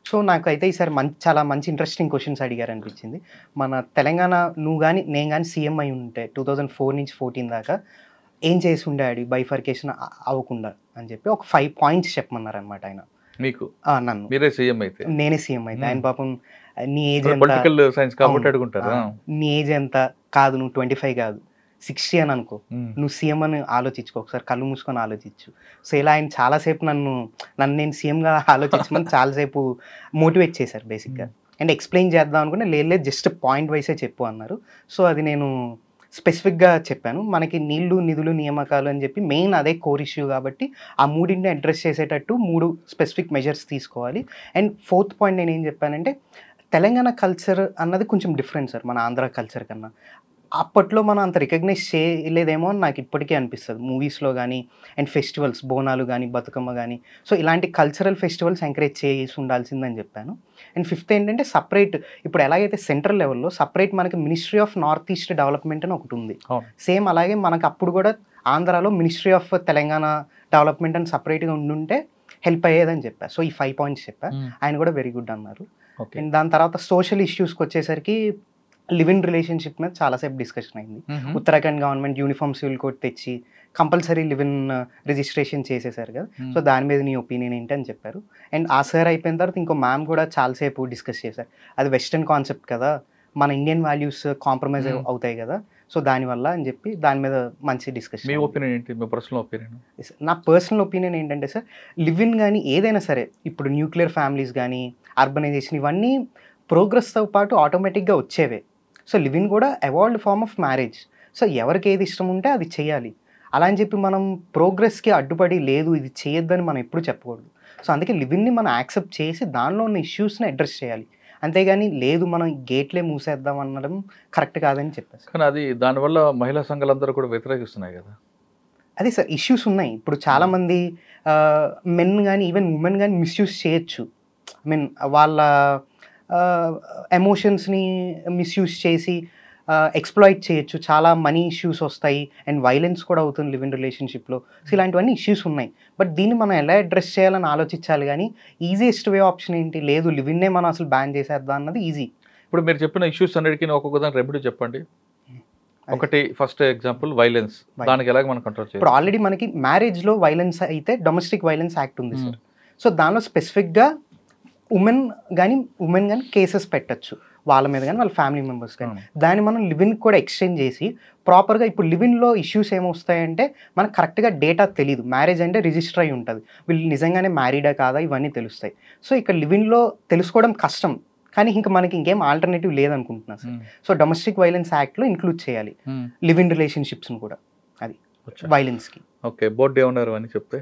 సో నాకైతే ఈసారి చాలా మంచి ఇంట్రెస్టింగ్ క్వశ్చన్స్ అడిగారనిపించింది. మన తెలంగాణ నువ్వు గాని, నేను గాని సీఎం అయి ఉంటే 2004 నుంచి 14 దాకా ఏం చేసి ఉండాడు బైఫర్కేషన్ అవ్వకుండా అని చెప్పి ఒక 5 పాయింట్స్ చెప్పమన్నారనమాట ఆయన. మీకు నన్ను మీరే సీఎం అయితే నేనే సీఎం అయితే ఆయన పాపం నీ ఏజ్ ఎంత, పొలిటికల్ సైన్స్ కాబట్టి అడుగుంటారు. నీ ఏజ్ ఎంత కాదు, నువ్వు 25 కాదు 60 అని అనుకో, నువ్వు సీఎం అని ఆలోచించుకో, ఒకసారి కళ్ళు మూసుకొని ఆలోచించు. సో ఇలా ఆయన చాలాసేపు నన్ను నేను సీఎంగా ఆలోచించమని చాలాసేపు మోటివేట్ చేశారు బేసిక్గా. అండ్ ఎక్స్ప్లెయిన్ చేద్దాం అనుకుంటే లేదు జస్ట్ పాయింట్ వైసే చెప్పు అన్నారు. సో అది నేను స్పెసిఫిక్గా చెప్పాను. మనకి నీళ్లు, నిధులు, నియామకాలు అని చెప్పి మెయిన్ అదే కోర్ ఇష్యూ కాబట్టి ఆ మూడింటిని అడ్రస్ చేసేటట్టు 3 స్పెసిఫిక్ మెజర్స్ తీసుకోవాలి. అండ్ 4th పాయింట్ నేను ఏం చెప్పానంటే తెలంగాణ కల్చర్ అన్నది కొంచెం డిఫరెంట్ సార్ మన ఆంధ్ర కల్చర్ కన్నా. అప్పట్లో మనం అంత రికగ్నైజ్ చేయలేదేమో అని నాకు ఇప్పటికీ అనిపిస్తుంది మూవీస్లో కానీ. అండ్ ఫెస్టివల్స్, బోనాలు కానీ, బతుకమ్మ కానీ, సో ఇలాంటి కల్చరల్ ఫెస్టివల్స్ ఎంకరేజ్ చేసి ఉండాల్సిందని చెప్పాను. అండ్ 5th ఏంటంటే సపరేట్, ఇప్పుడు ఎలాగైతే సెంట్రల్ లెవెల్లో సపరేట్ మనకి ministry of north east development అని ఒకటి ఉంది, సేమ్ అలాగే మనకు అప్పుడు కూడా ఆంధ్రాలో మినిస్ట్రీ ఆఫ్ తెలంగాణ డెవలప్మెంట్ అని సపరేట్గా ఉండుంటే హెల్ప్ అయ్యేదని చెప్పా. సో ఈ 5 పాయింట్స్ చెప్పా. ఆయన కూడా వెరీ గుడ్ అన్నారు. అండ్ దాని తర్వాత సోషల్ ఇష్యూస్కి వచ్చేసరికి లివ్ ఇన్ రిలేషన్షిప్ మీద చాలాసేపు డిస్కషన్ అయింది. Uttarakhand government uniform civil code తెచ్చి కంపల్సరీ లివ్ ఇన్ రిజిస్ట్రేషన్ చేసేసారు కదా, సో దాని మీద నీ ఒపీనియన్ ఏంటి అని చెప్పారు. అండ్ ఆ సార్ అయిపోయిన తర్వాత ఇంకో మ్యామ్ కూడా చాలాసేపు డిస్కస్ చేశారు. అది వెస్టర్న్ కాన్సెప్ట్ కదా, మన ఇండియన్ వాల్యూస్ కాంప్రమైజ్ అవుతాయి కదా, సో దానివల్ల అని చెప్పి దాని మీద మంచి డిస్కషన్. మీ ఒపీనియన్ ఏంటి? మీ పర్సనల్ ఒపీనియన్? నా పర్సనల్ ఒపీనియన్ ఏంటంటే సార్, లివ్ ఇన్ కానీ ఏదైనా సరే, ఇప్పుడు న్యూక్లియర్ ఫ్యామిలీస్ కానీ, అర్బనైజేషన్, ఇవన్నీ ప్రోగ్రెస్తో పాటు ఆటోమేటిక్గా వచ్చేవే. సో లివ్ ఇన్ కూడా evolved form of marriage. So ఎవరికి ఏది ఇష్టం ఉంటే అది చేయాలి. అలా అని చెప్పి మనం ప్రోగ్రెస్కి అడ్డుపడి లేదు ఇది చేయొద్దని మనం ఎప్పుడు చెప్పకూడదు. సో అందుకే లివ్ ఇన్ని మనం యాక్సెప్ట్ చేసి దానిలో ఉన్న ఇష్యూస్ని అడ్రస్ చేయాలి. అంతేగాని లేదు మనం గేట్లే మూసేద్దాం అనడం కరెక్ట్ కాదని చెప్పేసి. కానీ అది దానివల్ల మహిళా సంఘాలందరూ కూడా వ్యతిరేకిస్తున్నాయి కదా. అదే సార్ ఇష్యూస్ ఉన్నాయి. ఇప్పుడు చాలామంది మెన్ కానీ ఈవెన్ ఉమెన్ కానీ మిస్యూజ్ చేయొచ్చు. ఐ మీన్ వాళ్ళ ఎమోషన్స్ని మిస్యూజ్ చేసి ఎక్స్ప్లాయిట్ చేయొచ్చు. చాలా మనీ ఇష్యూస్ వస్తాయి అండ్ వైలెన్స్ కూడా అవుతుంది లివ్ ఇన్ రిలేషన్షిప్లో. సో ఇలాంటివన్నీ ఇష్యూస్ ఉన్నాయి. బట్ దీన్ని మనం ఎలా అడ్రస్ చేయాలని ఆలోచించాలి. కానీ ఈజియెస్ట్ వే ఆప్షన్ ఏంటి, లేదు లివ్ ఇన్నే మనం అసలు బ్యాన్ చేసేద్దాం అన్నది ఈజీ. ఇప్పుడు మీరు చెప్పిన ఇష్యూస్ అన్నిటికీ ఒక్కొక్క దాని రెమెడీ చెప్పండి. ఒకటి ఫస్ట్ ఎగ్జాంపుల్ వైలెన్స్, దానికి ఎలాగ మనం కంట్రోల్ చేయాలి? ఇప్పుడు ఆల్రెడీ మనకి మ్యారేజ్లో వైలెన్స్ అయితే డొమెస్టిక్ వైలెన్స్ యాక్ట్ ఉంది సార్. సో దానిలో స్పెసిఫిక్గా ఉమెన్ కానీ కేసెస్ పెట్టచ్చు వాళ్ళ మీద కానీ వాళ్ళ ఫ్యామిలీ మెంబర్స్ కానీ. దాన్ని మనం లివ్-ఇన్ కూడా ఎక్స్చేంజ్ చేసి ప్రాపర్గా, ఇప్పుడు లివ్-ఇన్లో ఇష్యూస్ ఏమొస్తాయంటే మనకు కరెక్ట్గా డేటా తెలియదు. మ్యారేజ్ అంటే రిజిస్టర్ అయి ఉంటుంది, వీళ్ళు నిజంగానే మ్యారీడా కాదా ఇవన్నీ తెలుస్తాయి. సో ఇక్కడ లివ్-ఇన్లో తెలుసుకోవడం కష్టం, కానీ ఇంకా మనకి ఇంకేం ఆల్టర్నేటివ్ లేదనుకుంటున్నాను సార్. సో డొమెస్టిక్ వైలెన్స్ యాక్ట్లో ఇంక్లూడ్ చేయాలి లివ్ ఇన్ రిలేషన్షిప్స్ని కూడా, అది వైలెన్స్కి. ఓకే, బోర్డు ఏమన్నారు అని చెప్తే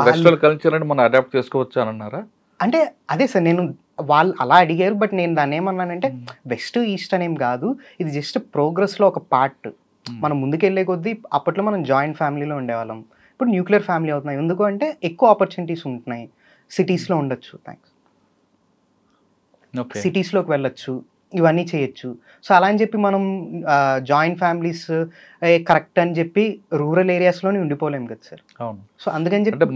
వెస్టర్న్ కల్చర్ అని మనం అడాప్ట్ చేసుకోవచ్చు అని అన్నారా? అంటే అదే సార్, నేను వాళ్ళు అలా అడిగారు, బట్ నేను దాన్ని ఏమన్నానంటే వెస్ట్ ఈస్ట్ అనేం కాదు, ఇది జస్ట్ ప్రోగ్రెస్లో ఒక పార్ట్. మనం ముందుకెళ్ళే కొద్దీ అప్పట్లో మనం జాయింట్ ఫ్యామిలీలో ఉండేవాళ్ళం, ఇప్పుడు న్యూక్లియర్ ఫ్యామిలీ అవుతున్నాయి. ఎందుకు అంటే ఎక్కువ ఆపర్చునిటీస్ ఉంటున్నాయి, సిటీస్లో ఉండొచ్చు, సిటీస్లోకి వెళ్ళొచ్చు, ఇవన్నీ చేయొచ్చు. సో అలా అని చెప్పి మనం జాయింట్ ఫ్యామిలీస్ కరెక్ట్ అని చెప్పి రూరల్ ఏరియాస్లోనే ఉండిపోలేం కదా సార్. అవును. సో అందుకని చెప్పి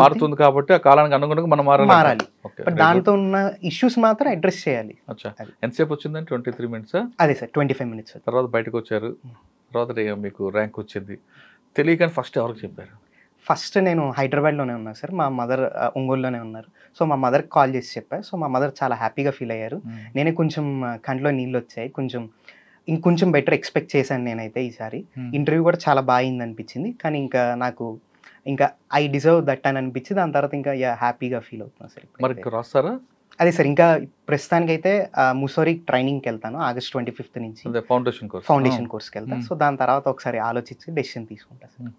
మారుతుంది కాబట్టి ఆ కాలానికి అనుగుణంగా మనం మారాలి. బట్ దాంతో ఉన్న ఇష్యూస్ మాత్రం అడ్రస్ చేయాలి. ఎంతసేపు వచ్చిందండి? 23 minutes? అదే సార్, 25 minutes. తర్వాత బయటకు వచ్చారు, తర్వాత మీకు ర్యాంక్ వచ్చింది. తెలియకని ఫస్ట్ ఎవరికి చెప్పారు? ఫస్ట్ నేను హైదరాబాద్లోనే ఉన్నాను సార్, మా మదర్ ఒంగోలులోనే ఉన్నారు. సో మా మదర్కి కాల్ చేసి చెప్పాను. సో మా మదర్ చాలా హ్యాపీగా ఫీల్ అయ్యారు. నేనే కొంచెం కంట్లో నీళ్ళు వచ్చాయి, ఇంకొంచెం బెటర్ ఎక్స్పెక్ట్ చేశాను నేనైతే ఈసారి. ఇంటర్వ్యూ కూడా చాలా బాగా అయింది అనిపించింది, కానీ ఇంకా ఐ డిజర్వ్ దట్ అని అనిపించి దాని తర్వాత ఇంకా హ్యాపీగా ఫీల్ అవుతున్నాను సార్. మరి రాస్తారా? అదే సార్, ఇంకా ప్రస్తుతానికైతే ముసోరీ ట్రైనింగ్కి వెళ్తాను August 25th నుంచి, ఫౌండేషన్ కోర్స్కి వెళ్తాను. సో దాని తర్వాత ఒకసారి ఆలోచించి డెసిషన్ తీసుకుంటాను సార్.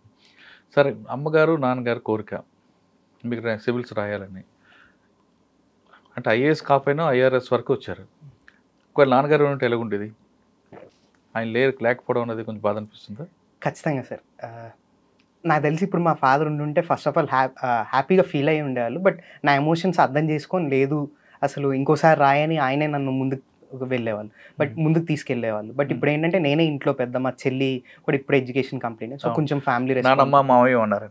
సరే, అమ్మగారు నాన్నగారు కోరిక మీకు సివిల్స్ రాయాలని, అంటే ఐఏఎస్ కాకపోయినా IRS వరకు వచ్చారు. ఒకవేళ నాన్నగారు ఉంటే ఎలాగుండేది? ఆయన లేకపోవడం అనేది కొంచెం బాధ అనిపిస్తుందా? ఖచ్చితంగా సార్. నాకు తెలిసి ఇప్పుడు మా ఫాదర్ ఉండుంటే ఫస్ట్ ఆఫ్ ఆల్ హ్యాపీగా ఫీల్ అయ్యి ఉండేవాళ్ళు. బట్ నా ఎమోషన్స్ అర్థం చేసుకొని లేదు అసలు ఇంకోసారి రాయని ఆయనే నన్ను ముందుకు వెళ్ళేవాళ్ళు, బట్ ముందుకు తీసుకెళ్లేవాళ్ళు. బట్ ఇప్పుడు ఏంటంటే నేనే ఇంట్లో పెద్ద, మా చెల్లి కూడా ఇప్పుడు ఎడ్యుకేషన్ కంప్లీట్, సో కొంచెం ఫ్యామిలీ నానమ్మ మామయ్య ఉన్నారు.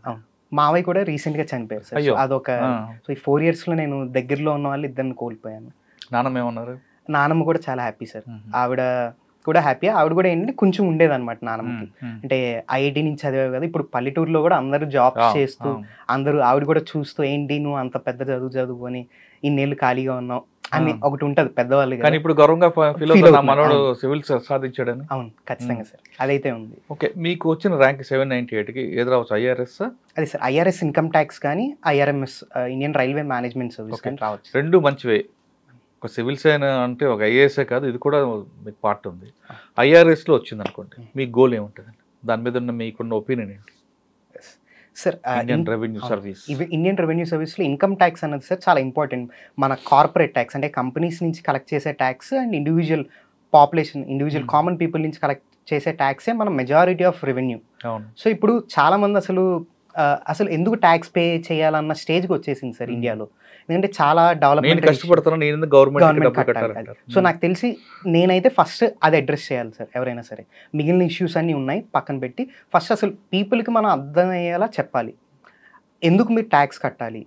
మావయ్య కూడా రీసెంట్గా చనిపోయారు సార్. సో అయ్యో. అదొక ఆ. సో ఈ 4 yearsలో నేను దగ్గరలో ఉన్న వాళ్ళు ఇద్దరిని కోల్పోయాను. నాన్నమ్మ ఏమన్నారు? నానమ్మ కూడా చాలా హ్యాపీ సార్. మ్మ్. ఆవిడ కూడా హ్యాపీ. ఆవిడ కూడా ఏంటంటే కొంచెం ఉండేదన్నమాట నానమ్మకి. మ్మ్. అంటే ఐఐటి నుంచి చదివావు కదా, ఇప్పుడు పల్లెటూరులో కూడా అందరూ జాబ్స్ చేస్తూ అందరూ ఆవిడ కూడా చూస్తూ ఏంటి నువ్వు అంత పెద్ద చదువుకొని ఇన్నేళ్ళు ఖాళీగా ఉన్నావు అని ఒకటి ఉంటుంది పెద్దవాళ్ళు. కానీ ఇప్పుడు గౌరవంగా ఫీల్ Feel అవుతుంది నా అవుతున్నా. మనోడు సివిల్ సాధించాడని. అవును ఖచ్చితంగా సార్, అదైతే ఉంది. ఓకే, మీకు వచ్చిన ర్యాంక్ 798కి ఏది రావచ్చు? ఐఆర్ఎస్? అదే సార్, ఐఆర్ఎస్ ఇన్కమ్ ట్యాక్స్ కానీ IRMS Indian Railway Management Service కానీ రావచ్చు. రెండు మంచివే. ఒక సివిల్స్ అయినా అంటే ఒక ఐఏఎస్ఏ కాదు, ఇది కూడా మీకు పార్ట్ ఉంది. ఐఆర్ఎస్లో వచ్చింది అనుకోండి, మీ గోల్ ఏముంటుంది? దాని మీద ఉన్న మీకున్న ఒపీనియన్ ఏంటి? Sir Indian revenue service. Indian revenue సర్వీస్లో ఇన్కమ్ ట్యాక్స్ అన్నది సార్ చాలా ఇంపార్టెంట్. మన కార్పొరేట్ ట్యాక్స్ అంటే కంపెనీస్ నుంచి కలెక్ట్ చేసే tax and individual population, individual common people నుంచి కలెక్ట్ చేసే ట్యాక్సే మన మెజారిటీ ఆఫ్ రెవెన్యూ. అవును. సో ఇప్పుడు చాలామంది అసలు ఎందుకు ట్యాక్స్ పే చేయాలన్న స్టేజ్కి వచ్చేసింది సార్ ఇండియాలో. ఎందుకంటే చాలా డెవలప్మెంట్ కష్టపడుతున్నాను, నేను గవర్నమెంట్ కట్టాలి. సో నాకు తెలిసి నేనైతే ఫస్ట్ అది అడ్రస్ చేయాలి సార్. ఎవరైనా సరే మిగిలిన ఇష్యూస్ అన్నీ ఉన్నాయి పక్కన పెట్టి ఫస్ట్ అసలు పీపుల్కి మనం అర్థమయ్యేలా చెప్పాలి. ఎందుకు మీరు ట్యాక్స్ కట్టాలి,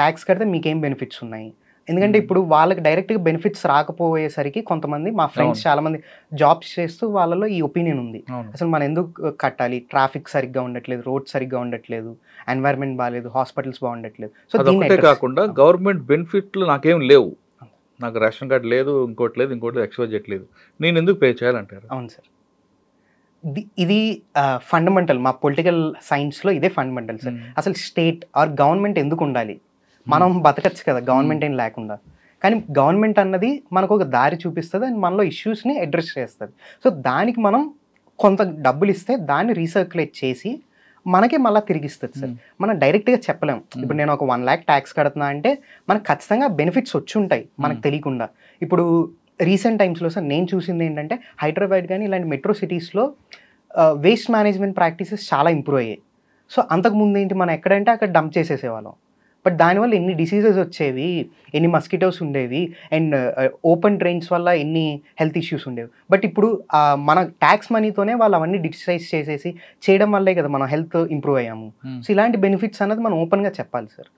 ట్యాక్స్ కడితే మీకేం బెనిఫిట్స్ ఉన్నాయి. ఎందుకంటే ఇప్పుడు వాళ్ళకి డైరెక్ట్గా బెనిఫిట్స్ రాకపోయేసరికి కొంతమంది మా ఫ్రెండ్స్ చాలామంది జాబ్స్ చేస్తూ వాళ్ళలో ఈ ఒపీనియన్ ఉంది, అసలు మనం ఎందుకు కట్టాలి, ట్రాఫిక్ సరిగ్గా ఉండట్లేదు, రోడ్ సరిగ్గా ఉండట్లేదు, ఎన్వైరన్మెంట్ బాగాలేదు, హాస్పిటల్స్ బాగుండట్లేదు. సో దీన్ని కాకుండా గవర్నమెంట్ బెనిఫిట్లు నాకేం లేవు, నాకు రేషన్ కార్డు లేదు, ఇంకోటి ఎక్స్‌వైజెడ్ లేదు, నేను ఎందుకు పే చేయాలంటారు? అవును సార్, ఇది ఫండమెంటల్. మా పొలిటికల్ సైన్స్లో ఇదే ఫండమెంటల్ సార్. అసలు స్టేట్ ఆర్ గవర్నమెంట్ ఎందుకు ఉండాలి? మనం బతకచ్చు కదా గవర్నమెంట్ ఏం లేకుండా, కానీ గవర్నమెంట్ అన్నది మనకు ఒక దారి చూపిస్తుంది అండ్ మనలో ఇష్యూస్ని అడ్రస్ చేస్తుంది. సో దానికి మనం కొంత డబ్బులు ఇస్తే దాన్ని రీసర్క్యులేట్ చేసి మనకే మళ్ళీ తిరిగిస్తుంది సార్. మనం డైరెక్ట్గా చెప్పలేం. ఇప్పుడు నేను ఒక 1 lakh ట్యాక్స్ కడుతున్నా అంటే మనకు ఖచ్చితంగా బెనిఫిట్స్ వచ్చి ఉంటాయి మనకు తెలియకుండా. ఇప్పుడు రీసెంట్ టైమ్స్లో సార్ నేను చూసింది ఏంటంటే హైదరాబాద్ కానీ ఇలాంటి మెట్రో సిటీస్లో వేస్ట్ మేనేజ్మెంట్ ప్రాక్టీసెస్ చాలా ఇంప్రూవ్ అయ్యాయి. సో అంతకుముందు ఏంటి మనం ఎక్కడంటే అక్కడ డంప్ చేసేసేవాళ్ళం, బట్ దానివల్ల ఎన్ని డిసీజెస్ వచ్చేవి, ఎన్ని మస్కిటోస్ ఉండేవి అండ్ ఓపెన్ డ్రైన్స్ వల్ల ఎన్ని హెల్త్ ఇష్యూస్ ఉండేవి. బట్ ఇప్పుడు మన ట్యాక్స్ మనీతోనే వాళ్ళు అవన్నీ డిజిటైజ్ చేసేసి చేయడం వల్లే కదా మనం హెల్త్ ఇంప్రూవ్ అయ్యాము. సో ఇలాంటి బెనిఫిట్స్ అన్నది మనం ఓపెన్గా చెప్పాలి సార్.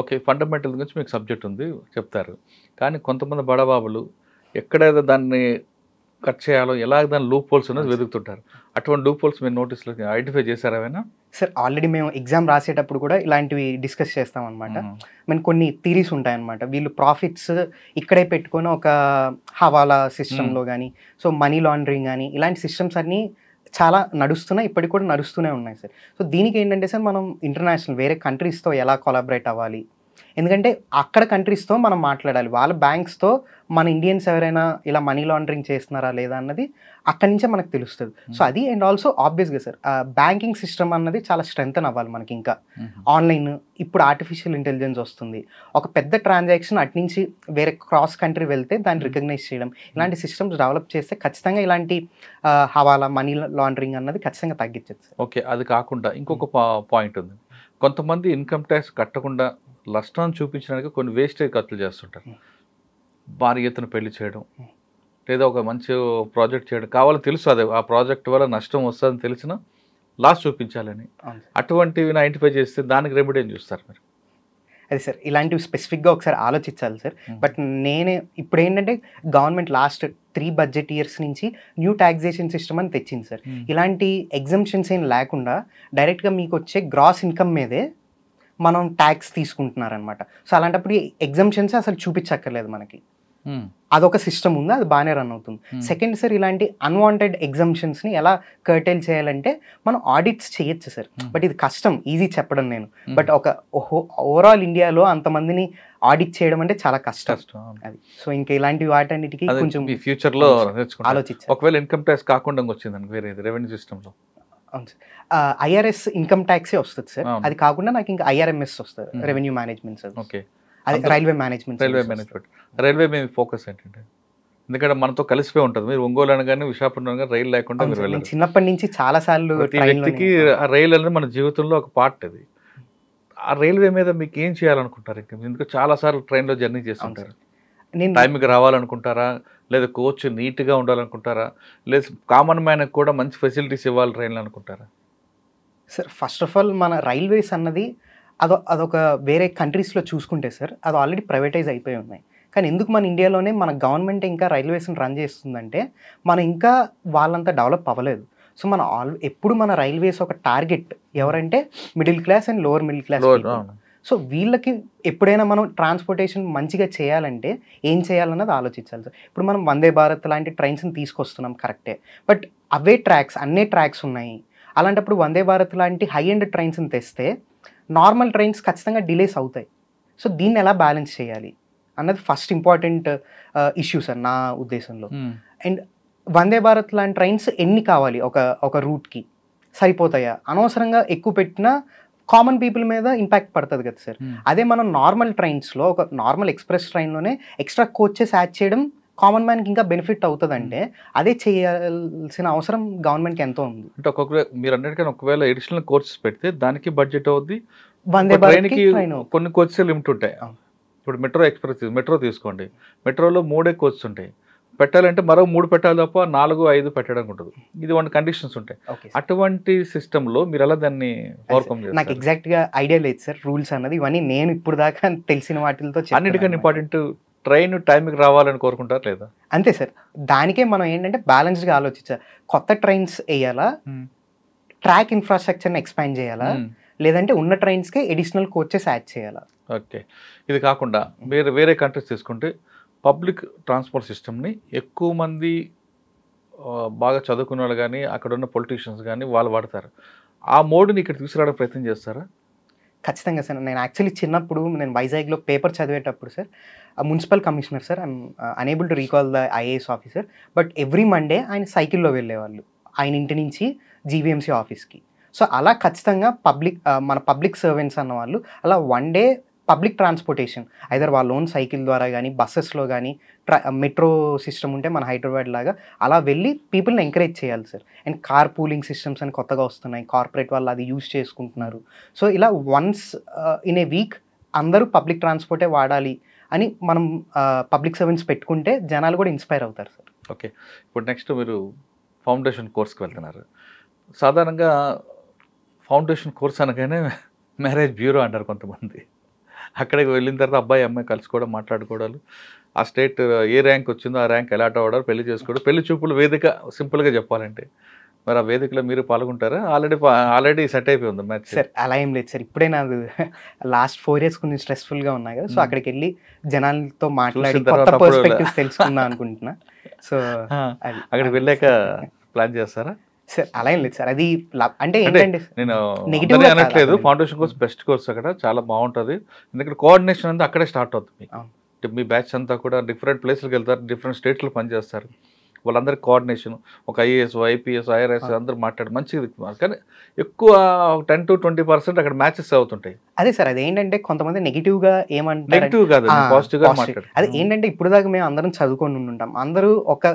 ఓకే, ఫండమెంటల్ గురించి మీకు సబ్జెక్ట్ ఉంది చెప్తారు, కానీ కొంతమంది బడబాబులు ఎక్కడైతే దాన్ని కట్ చేయాలో ఎలా దాని లూప్ హోల్స్ అనేది వెతుకుతుంటారు. అటువంటి లూప్ హోల్స్ మీరు నోటీస్లో ఐడెంటిఫై చేశారా ఏమైనా? సార్ ఆల్రెడీ మేము ఎగ్జామ్ రాసేటప్పుడు కూడా ఇలాంటివి డిస్కస్ చేస్తాం అనమాట. మేము కొన్ని థీరీస్ ఉంటాయన్నమాట. వీళ్ళు ప్రాఫిట్స్ ఇక్కడే పెట్టుకొని ఒక హవాలా సిస్టంలో కానీ సో మనీ లాండరింగ్ కానీ ఇలాంటి సిస్టమ్స్ అన్నీ చాలా నడుస్తున్నాయి, ఇప్పటికి కూడా నడుస్తూనే ఉన్నాయి సార్. సో దీనికి ఏంటంటే సార్ మనం ఇంటర్నేషనల్ వేరే కంట్రీస్తో ఎలా కొలాబరేట్ అవ్వాలి, ఎందుకంటే అక్కడ కంట్రీస్తో మనం మాట్లాడాలి, వాళ్ళ బ్యాంక్స్తో మన ఇండియన్స్ ఎవరైనా ఇలా మనీ లాండరింగ్ చేస్తున్నారా లేదా అన్నది అక్కడి నుంచే మనకు తెలుస్తుంది. సో అది అండ్ ఆల్సో ఆబ్వియస్గా సార్ బ్యాంకింగ్ సిస్టమ్ అన్నది చాలా స్ట్రెంగ్తన్ అవ్వాలి మనకి. ఇంకా ఆన్లైన్ ఇప్పుడు ఆర్టిఫిషియల్ ఇంటెలిజెన్స్ వస్తుంది, ఒక పెద్ద ట్రాన్సాక్షన్ అటు నుంచి వేరే క్రాస్ కంట్రీ వెళ్తే దాన్ని రికగ్నైజ్ చేయడం, ఇలాంటి సిస్టమ్స్ డెవలప్ చేస్తే ఖచ్చితంగా ఇలాంటి హవాలా మనీ లాండరింగ్ అన్నది ఖచ్చితంగా తగ్గించచ్చు సార్. ఓకే, అది కాకుండా ఇంకొక పాయింట్ ఉంది. కొంతమంది ఇన్కమ్ ట్యాక్స్ కట్టకుండా నష్టాన్ని చూపించడానికి కొన్ని వేస్టేజ్ ఖర్చులు చేస్తుంటారు. భారీ ఎత్తున పెళ్లి చేయడం లేదా ఒక మంచి ప్రాజెక్ట్ చేయడం కావాలని తెలుసు, అదే ఆ ప్రాజెక్ట్ వల్ల నష్టం వస్తుందని తెలిసిన లాస్ చూపించాలని, అటువంటివి ఐడెంటిఫై చేస్తే దానికి రెమెడీ ఏం చూస్తారు మీరు? అదే సార్ ఇలాంటివి స్పెసిఫిక్గా ఒకసారి ఆలోచించాలి సార్. బట్ నేనే ఇప్పుడు ఏంటంటే గవర్నమెంట్ లాస్ట్ 3 budget years నుంచి న్యూ ట్యాక్సేషన్ సిస్టమ్ అని తెచ్చింది సార్. ఇలాంటి ఎగ్జంప్షన్స్ ఏం లేకుండా డైరెక్ట్గా మీకు వచ్చే గ్రాస్ ఇన్కమ్ మీదే మనం ట్యాక్స్ తీసుకుంటున్నారనమాట. సో అలాంటప్పుడు ఎగ్జంప్షన్స్ అసలు చూపించక్కర్లేదు మనకి, అదొక సిస్టమ్ ఉంది, అది బాగానే రన్ అవుతుంది. సెకండ్ సార్ ఇలాంటి అన్వాంటెడ్ ఎగ్జంప్షన్స్ని ఎలా కర్టైల్ చేయాలంటే మనం ఆడిట్స్ చేయొచ్చు సార్, బట్ ఇది కష్టం, ఈజీ చెప్పడం నేను. బట్ ఒక ఓవరాల్ ఇండియాలో అంతమందిని ఆడిట్ చేయడం అంటే చాలా కష్టం అది. సో ఇంకా ఇలాంటి వాటన్నిటికీ కొంచెం ఫ్యూచర్లో ఆలోచించాలి. ఒకవేళ ఇన్కమ్ ట్యాక్స్ కాకుండా వచ్చింది వేరే రెవెన్యూ సిస్టంలో అవును సార్, ఐఆర్ఎస్ ఇన్కమ్ ట్యాక్సే వస్తుంది సార్. అది కాకుండా నాకు ఇంకా ఐఆర్ఎంఎస్ వస్తుంది, రెవెన్యూ మేనేజ్మెంట్ సర్వీస్. ఓకే, అది రైల్వే మేనేజ్మెంట్. రైల్వే మీ ఫోకస్ ఏంటంటే ఎందుకంటే మనతో కలిసిపోయి ఉంటుంది. మీరు ఒంగోలు అనగానే విశాఖపట్నం అనగానే రైలు లేకుండా మీరు వెళ్ళారు. చిన్నప్పటి నుంచి చాలా సార్లు వ్యక్తికి ఆ రైలు అనేది మన జీవితంలో ఒక పార్ట్. అది ఆ రైల్వే మీద మీకు ఏం చేయాలనుకుంటారు? ఇంకా ఎందుకంటే చాలా సార్లు ట్రైన్లో జర్నీ చేస్తుంటారు. నేను టైంకి రావాలనుకుంటారా, లేదా కోచ్ నీట్గా ఉండాలనుకుంటారా, లేదా కామన్ మ్యాన్కి కూడా మంచి ఫెసిలిటీస్ ఇవ్వాలి ట్రైన్లు అనుకుంటారా? సార్ ఫస్ట్ ఆఫ్ ఆల్ మన రైల్వేస్ అన్నది అదొక వేరే కంట్రీస్లో చూసుకుంటే సార్ అది ఆల్రెడీ ప్రైవేటైజ్ అయిపోయి ఉన్నాయి. కానీ ఎందుకు మన ఇండియాలోనే మన గవర్నమెంట్ ఇంకా రైల్వేస్ని రన్ చేస్తుందంటే మనం ఇంకా వాళ్ళంతా డెవలప్ అవ్వలేదు. సో మన ఎప్పుడు మన రైల్వేస్ ఒక టార్గెట్ ఎవరంటే middle class and lower middle class. So వీళ్ళకి ఎప్పుడైనా మనం ట్రాన్స్పోర్టేషన్ మంచిగా చేయాలంటే ఏం చేయాలన్నది ఆలోచించాలి సార్. ఇప్పుడు మనం వందే భారత్ లాంటి ట్రైన్స్ని తీసుకొస్తున్నాం కరెక్టే, బట్ అవే ట్రాక్స్ అన్నే ట్రాక్స్ ఉన్నాయి. అలాంటప్పుడు వందే భారత్ లాంటి హై ఎండ్ ట్రైన్స్ని తెస్తే నార్మల్ ట్రైన్స్ ఖచ్చితంగా డిలేస్ అవుతాయి. సో దీన్ని ఎలా బ్యాలెన్స్ చేయాలి అన్నది ఫస్ట్ ఇంపార్టెంట్ ఇష్యూ సార్ నా ఉద్దేశంలో. అండ్ వందే భారత్ లాంటి ట్రైన్స్ ఎన్ని కావాలి ఒక రూట్కి, సరిపోతాయా? అనవసరంగా ఎక్కువ పెట్టినా కామన్ పీపుల్ మీద ఇంపాక్ట్ పడుతుంది కదా సార్. అదే మనం నార్మల్ ట్రైన్స్లో ఒక నార్మల్ ఎక్స్ప్రెస్ ట్రైన్లోనే ఎక్స్ట్రా కోచెస్ యాడ్ చేయడం కామన్ మ్యాన్కి ఇంకా బెనిఫిట్ అవుతుందంటే అదే చేయాల్సిన అవసరం గవర్నమెంట్కి ఎంతో ఉంది. అంటే ఒక్కొక్క మీరు అన్నిటికన్నా ఒకవేళ ఎడిషనల్ కోర్సెస్ పెడితే దానికి బడ్జెట్ అవుద్ది. వందే భారత్ కొన్ని కోచెస్ లిమిట్ ఉంటాయి. ఇప్పుడు మెట్రో ఎక్స్ప్రెస్ మెట్రో తీసుకోండి, మెట్రోలో 3 కోచెస్ ఉంటాయి. పెట్టాలంటే మరో 3 పెట్టాలి తప్ప 4, 5 పెట్టడానికి ఉంటుంది. ఇది 1 కండిషన్స్ ఉంటాయి. అటువంటి సిస్టంలో మీరు ఎలా దాన్ని ఓవర్కమ్ చేస్తారు? నాకు ఎగ్జాక్ట్గా ఐడియా లేదు సార్ రూల్స్ అన్నది. ఇవన్నీ నేను ఇప్పుడు దాకా తెలిసిన వాటితో అన్నిటికన్నా ఇంపార్టెంట్ ట్రైన్ టైంకి రావాలని కోరుకుంటారు లేదా? అంతే సార్. దానికే మనం ఏంటంటే బ్యాలెన్స్డ్గా ఆలోచించాలి. కొత్త ట్రైన్స్ వేయాలా, ట్రాక్ ఇన్ఫ్రాస్ట్రక్చర్ని ఎక్స్పాండ్ చేయాలా, లేదంటే ఉన్న ట్రైన్స్కి ఎడిషనల్ కోచెస్ యాడ్ చేయాలా? ఓకే. ఇది కాకుండా వేరే కంట్రీస్ తీసుకుంటే పబ్లిక్ ట్రాన్స్పోర్ట్ సిస్టమ్ని ఎక్కువ మంది బాగా చదువుకున్న వాళ్ళు కానీ అక్కడ ఉన్న పొలిటీషియన్స్ కానీ వాళ్ళు వాడతారు. ఆ మోడ్ని ఇక్కడ తీసుకురావడానికి ప్రయత్నం చేస్తారా? ఖచ్చితంగా సార్. నేను యాక్చువల్లీ చిన్నప్పుడు నేను వైజాగ్లో పేపర్ చదివేటప్పుడు sir municipal commissioner sir, I'm unable to recall the IAS officer, but every Monday ఆయన సైకిల్లో వెళ్ళేవాళ్ళు ఆయన ఇంటి నుంచి జీవీఎంసీ ఆఫీస్కి. సో అలా ఖచ్చితంగా మన పబ్లిక్ సర్వెంట్స్ అన్న వాళ్ళు అలా one day public transportation either వాళ్ళ ఓన్ సైకిల్ ద్వారా కానీ బస్సెస్లో కానీ మెట్రో సిస్టమ్ ఉంటే మన హైదరాబాద్ లాగా అలా వెళ్ళి పీపుల్ని ఎంకరేజ్ చేయాలి sir. And car pooling systems అని కొత్తగా వస్తున్నాయి, కార్పొరేట్ వాళ్ళు అది యూజ్ చేసుకుంటున్నారు. సో ఇలా వన్స్ ఇన్ ఏ వీక్ అందరూ పబ్లిక్ ట్రాన్స్పోర్టే వాడాలి అని మనం పబ్లిక్ సర్వెంట్స్ పెట్టుకుంటే జనాలు కూడా ఇన్స్పైర్ అవుతారు సార్. ఓకే. ఇప్పుడు నెక్స్ట్ మీరు ఫౌండేషన్ కోర్స్కి వెళ్తున్నారు. సాధారణంగా ఫౌండేషన్ కోర్స్ అనగానే మ్యారేజ్ బ్యూరో అంటారు కొంతమంది. అక్కడికి వెళ్ళిన తర్వాత అబ్బాయి అమ్మాయి కలుసుకోవడం, మాట్లాడుకోవడాలు, ఆ స్టేట్ ఏ ర్యాంక్ వచ్చిందో ఆ ర్యాంక్ అలాట్ అవ్వడం, పెళ్లి చేసుకోవడం, పెళ్లి చూపులు వేదిక సింపుల్గా చెప్పాలంటే. మరి ఆ వేదికలో మీరు పాల్గొంటారా? ఆల్రెడీ సెట్ అయిపోయి ఉంది మ్యాచ్? సార్ అలా ఏం లేదు సార్. ఇప్పుడే నాకు లాస్ట్ 4 years కొంచెం స్ట్రెస్ఫుల్గా ఉన్నాయి కదా, సో అక్కడికి వెళ్ళి జనాలతో మాట్లాడి కొత్త పర్స్పెక్టివ్స్ తెలుసుకుందాం అనుకుంటున్నా. సో అక్కడికి వెళ్ళాక ప్లాన్ చేస్తారా? సార్ అలా ఏం లేదు సార్. అది అంటే ఏంటంటే నేను నెగిటివ్ అనట్లేదు. ఫౌండేషన్ కోర్స్ బెస్ట్ కోర్స్, అక్కడ చాలా బాగుంటుంది. ఎందుకంటే కోఆర్డినేషన్ అంతా అక్కడే స్టార్ట్ అవుతుంది. మీ బ్యాచ్ అంతా కూడా డిఫరెంట్ ప్లేస్లకు వెళ్తారు, డిఫరెంట్ స్టేట్స్లో పనిచేస్తారు. వాళ్ళందరికీ కోఆర్డినేషన్, ఒక ఐఏఎస్, ఐపీఎస్, ఐఆర్ఎస్ అందరూ మాట్లాడి మంచిది. కానీ ఎక్కువ 10 to 20% అక్కడ మ్యాచెస్ అవుతుంటాయి. అదే సార్, అది ఏంటంటే కొంతమంది నెగిటివ్గా ఏమంటారు, నెగిటివ్ కాదు, పాజిటివ్గా మాట్లాడు. అది ఏంటంటే ఇప్పుడు దాకా మేము అందరం చదువుకొని ఉంటాం, అందరూ ఒక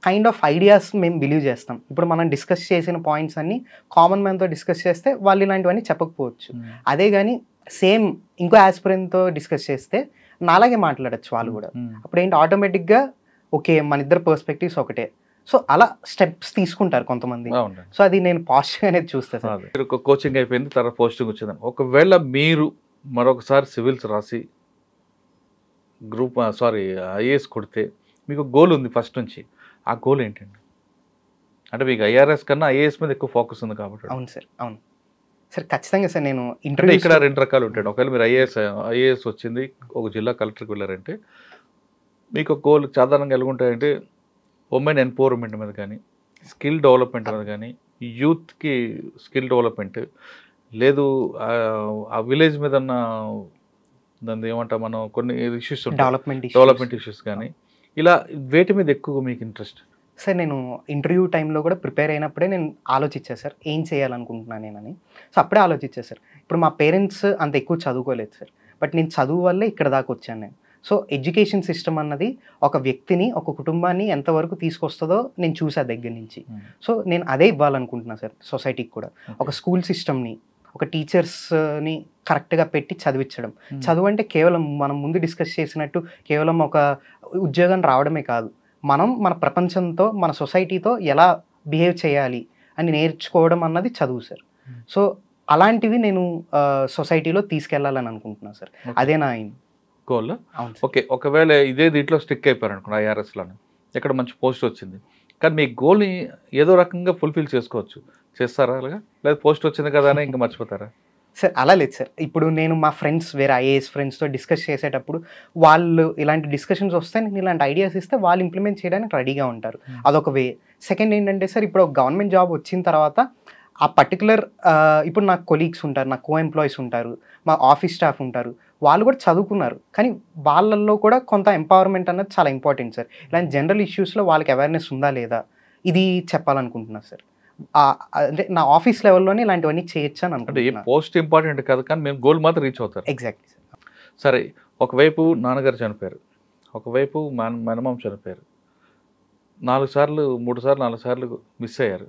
కైండ్ ఆఫ్ ఐడియాస్ మేము బిలీవ్ చేస్తాం. ఇప్పుడు మనం డిస్కస్ చేసిన పాయింట్స్ అన్ని కామన్ మ్యాన్తో డిస్కస్ చేస్తే వాళ్ళు ఇలాంటివన్నీ చెప్పకపోవచ్చు. అదే కానీ సేమ్ ఇంకో ఆస్పిరెంట్తో డిస్కస్ చేస్తే నాలాగే మాట్లాడచ్చు వాళ్ళు కూడా. అప్పుడు ఏంటి ఆటోమేటిక్గా ఓకే మన ఇద్దరు పర్స్పెక్టివ్స్ ఒకటే. సో అలా స్టెప్స్ తీసుకుంటారు కొంతమంది. సో అది నేను పాజిటివ్ అనేది చూస్తాను. మీరు కోచింగ్ అయిపోయింది, తర్వాత పోస్టింగ్ వచ్చింది. ఒకవేళ మీరు మరొకసారి సివిల్స్ రాసి ఐఏఎస్ కొడితే మీకు గోల్ ఉంది ఫస్ట్ నుంచి, ఆ గోల్ ఏంటండి? అంటే మీకు ఐఆర్ఎస్ కన్నా ఐఏఎస్ మీద ఎక్కువ ఫోకస్ ఉంది కాబట్టి. అవును సార్, అవును సార్, ఖచ్చితంగా సార్. నేను ఇంటర్వ్యూ ఇక్కడ 2 రకాలు ఉంటాయి. ఒకవేళ మీరు ఐఏఎస్ వచ్చింది, ఒక జిల్లా కలెక్టర్కి వెళ్ళారంటే మీకు గోల్ సాధారణంగా ఎలాగుంటాయంటే ఉమెన్ ఎంపవర్మెంట్ మీద కానీ, స్కిల్ డెవలప్మెంట్ మీద కానీ, యూత్కి స్కిల్ డెవలప్మెంట్, లేదు ఆ విలేజ్ మీద ఉన్న దాన్ని ఏమంటాం మనం, కొన్ని ఇష్యూస్ ఉంటాయి, డెవలప్మెంట్ ఇష్యూస్ కానీ, ఇలా వేటి మీద ఎక్కువ మీకు ఇంట్రెస్ట్? సార్ నేను ఇంటర్వ్యూ టైంలో కూడా ప్రిపేర్ అయినప్పుడే నేను ఆలోచించాను సార్ ఏం చేయాలనుకుంటున్నాను నేనని. సో అప్పుడే ఆలోచించాను సార్. ఇప్పుడు మా పేరెంట్స్ అంత ఎక్కువ చదువుకోలేదు సార్, బట్ నేను చదువు వల్లే ఇక్కడ దాకా వచ్చాను నేను. సో ఎడ్యుకేషన్ సిస్టమ్ అన్నది ఒక వ్యక్తిని, ఒక కుటుంబాన్ని ఎంతవరకు తీసుకొస్తుందో నేను చూసా దగ్గర నుంచి. సో నేను అదే ఇవ్వాలనుకుంటున్నాను సార్ సొసైటీకి కూడా. ఒక స్కూల్ సిస్టమ్ని, ఒక టీచర్స్ని కరెక్ట్గా పెట్టి చదివించడం. చదువు అంటే కేవలం మనం ముందు డిస్కస్ చేసినట్టు కేవలం ఒక ఉద్యోగం రావడమే కాదు, మనం మన ప్రపంచంతో, మన సొసైటీతో ఎలా బిహేవ్ చేయాలి అని నేర్చుకోవడం అన్నది చదువు సార్. సో అలాంటివి నేను సొసైటీలో తీసుకెళ్లాలని అనుకుంటున్నాను సార్. అదే నా ఎయిమ్. గోల్. అవును సార్. ఓకే. ఒకవేళ ఇదే దీంట్లో స్టిక్ అయిపోయారు అనుకోండి ఐఆర్ఎస్‌లోనే. ఎక్కడ మంచి పోస్ట్ వచ్చింది. కానీ మీ గోల్‌ని ఏదో రకంగా ఫుల్‌ఫిల్ చేసుకోవచ్చు. చేస్తారా అలాగా? లేదా పోస్ట్ వచ్చింది కదా అని ఇంక మర్చిపోతారా? సార్ అలా లేదు సార్. ఇప్పుడు నేను మా ఫ్రెండ్స్ వేరే ఐఏఎస్ ఫ్రెండ్స్‌తో డిస్కస్ చేసేటప్పుడు వాళ్ళు ఇలాంటి డిస్కషన్స్ వస్తే నేను ఇలాంటి ఐడియాస్ ఇస్తే వాళ్ళు ఇంప్లిమెంట్ చేయడానికి రెడీగా ఉంటారు. అదొక వే. సెకండ్ ఏంటంటే సార్ ఇప్పుడు ఒక గవర్నమెంట్ జాబ్ వచ్చిన తర్వాత ఆ పర్టికులర్ ఇప్పుడు నాకు కొలీగ్స్ ఉంటారు, నాకు కో ఎంప్లాయీస్ ఉంటారు, మా ఆఫీస్ స్టాఫ్ ఉంటారు. వాళ్ళు కూడా చదువుకున్నారు. కానీ వాళ్ళల్లో కూడా కొంత ఎంపవర్మెంట్ అన్నది చాలా ఇంపార్టెంట్ సార్. ఇలాంటి జనరల్ ఇష్యూస్‌లో వాళ్ళకి అవేర్‌నెస్ ఉందా లేదా? ఇది చెప్పాలనుకుంటున్నా సార్. అంటే నా ఆఫీస్ లెవెల్‌లోనే ఇలాంటివన్నీ చేయొచ్చు అని అంటే ఏ అనుకుంటున్నా. పోస్ట్ ఇంపార్టెంట్ కాదు కానీ మేము గోల్ మాత్రం రీచ్ అవుతారు. Exactly sir. సరే, ఒకవైపు నాన్నగారు చనిపోయారు. ఒకవైపు మేనమామ చనిపోయారు. 4 సార్లు, 3 సార్లు, 4 సార్లు మిస్ అయ్యారు.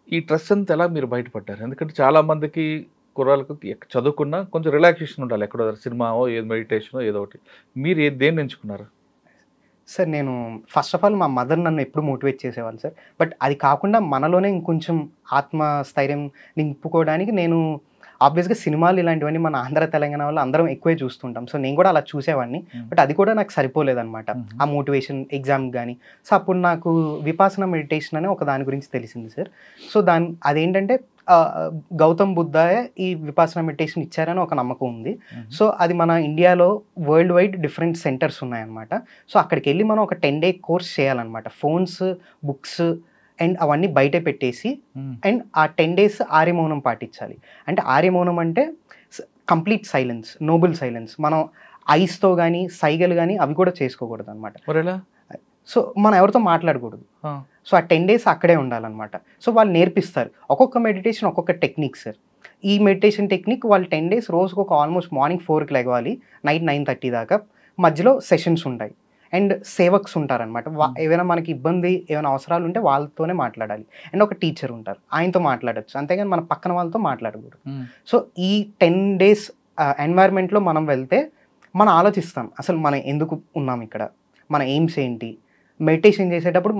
ఈ స్ట్రెస్ అంతా ఎలా మీరు బయటపడ్డారు? ఎందుకంటే చాలామందికి కుర్రాళ్ళకు చదువుకున్నా కొంచెం రిలాక్సేషన్ ఉండాలి. ఎక్కడో సినిమావో, ఏదో మెడిటేషనో ఏదో ఒకటి. మీరు దేన్ని ఎంచుకున్నారు? సార్ నేను ఫస్ట్ ఆఫ్ ఆల్ మా మదర్ నన్ను ఎప్పుడు మోటివేట్ చేసేవాళ్ళు సార్. బట్ అది కాకుండా మనలోనే ఇంకొంచెం ఆత్మస్థైర్యం నింపుకోవడానికి నేను ఆబ్వియస్‌గా సినిమాలు ఇలాంటివన్నీ మన ఆంధ్ర, తెలంగాణ వాళ్ళు అందరం ఎక్కువే చూస్తుంటాం. సో నేను కూడా అలా చూసేవాడిని. బట్ అది కూడా నాకు సరిపోలేదనమాట. ఆ మోటివేషన్ ఎగ్జామ్‌కి గానీ. సో అప్పుడు నాకు విపాసన మెడిటేషన్ అనే ఒక దాని గురించి తెలిసింది సార్. సో అదేంటంటే గౌతమ్ బుద్ధాయే ఈ విపాసన మెడిటేషన్ ఇచ్చారని ఒక నమ్మకం ఉంది. సో అది మన ఇండియాలో వరల్డ్ వైడ్ డిఫరెంట్ సెంటర్స్ ఉన్నాయన్నమాట. సో అక్కడికెళ్ళి మనం ఒక 10 డే కోర్స్ చేయాలన్నమాట. ఫోన్స్, బుక్స్ అండ్ అవన్నీ బయటే పెట్టేసి అండ్ ఆ 10 డేస్ ఆర్యమౌనం పాటించాలి. అంటే ఆర్యమౌనం అంటే కంప్లీట్ సైలెన్స్, నోబుల్ సైలెన్స్. మనం ఐస్‌తో గానీ, సైగలు గానీ అవి కూడా చేసుకోకూడదు అనమాట. మరెలా? సో మనం ఎవరితో మాట్లాడకూడదు. సో ఆ 10 డేస్ అక్కడే ఉండాలన్నమాట. సో వాళ్ళు నేర్పిస్తారు. ఒక్కొక్క మెడిటేషన్ ఒక్కొక్క టెక్నిక్ సార్. ఈ మెడిటేషన్ టెక్నిక్ వాళ్ళు 10 డేస్ రోజుకు ఒక ఆల్మోస్ట్ మార్నింగ్ 4కి లెగవాలి, నైట్ 9:30 దాకా. మధ్యలో సెషన్స్ ఉంటాయి. అండ్ సేవక్స్ ఉంటారనమాట. ఏవైనా మనకి ఇబ్బంది, ఏమైనా అవసరాలు ఉంటే వాళ్ళతోనే మాట్లాడాలి. అండ్ ఒక టీచర్ ఉంటారు, ఆయనతో మాట్లాడొచ్చు. అంతేగాని మన పక్కన వాళ్ళతో మాట్లాడకూడదు. సో ఈ 10 డేస్ ఎన్వైర్న్మెంట్లో మనం వెళ్తే మనం ఆలోచిస్తాం, అసలు మనం ఎందుకు ఉన్నాం ఇక్కడ, మన ఎయిమ్స్ ఏంటి. మెడిటేషన్ చేసేటప్పుడు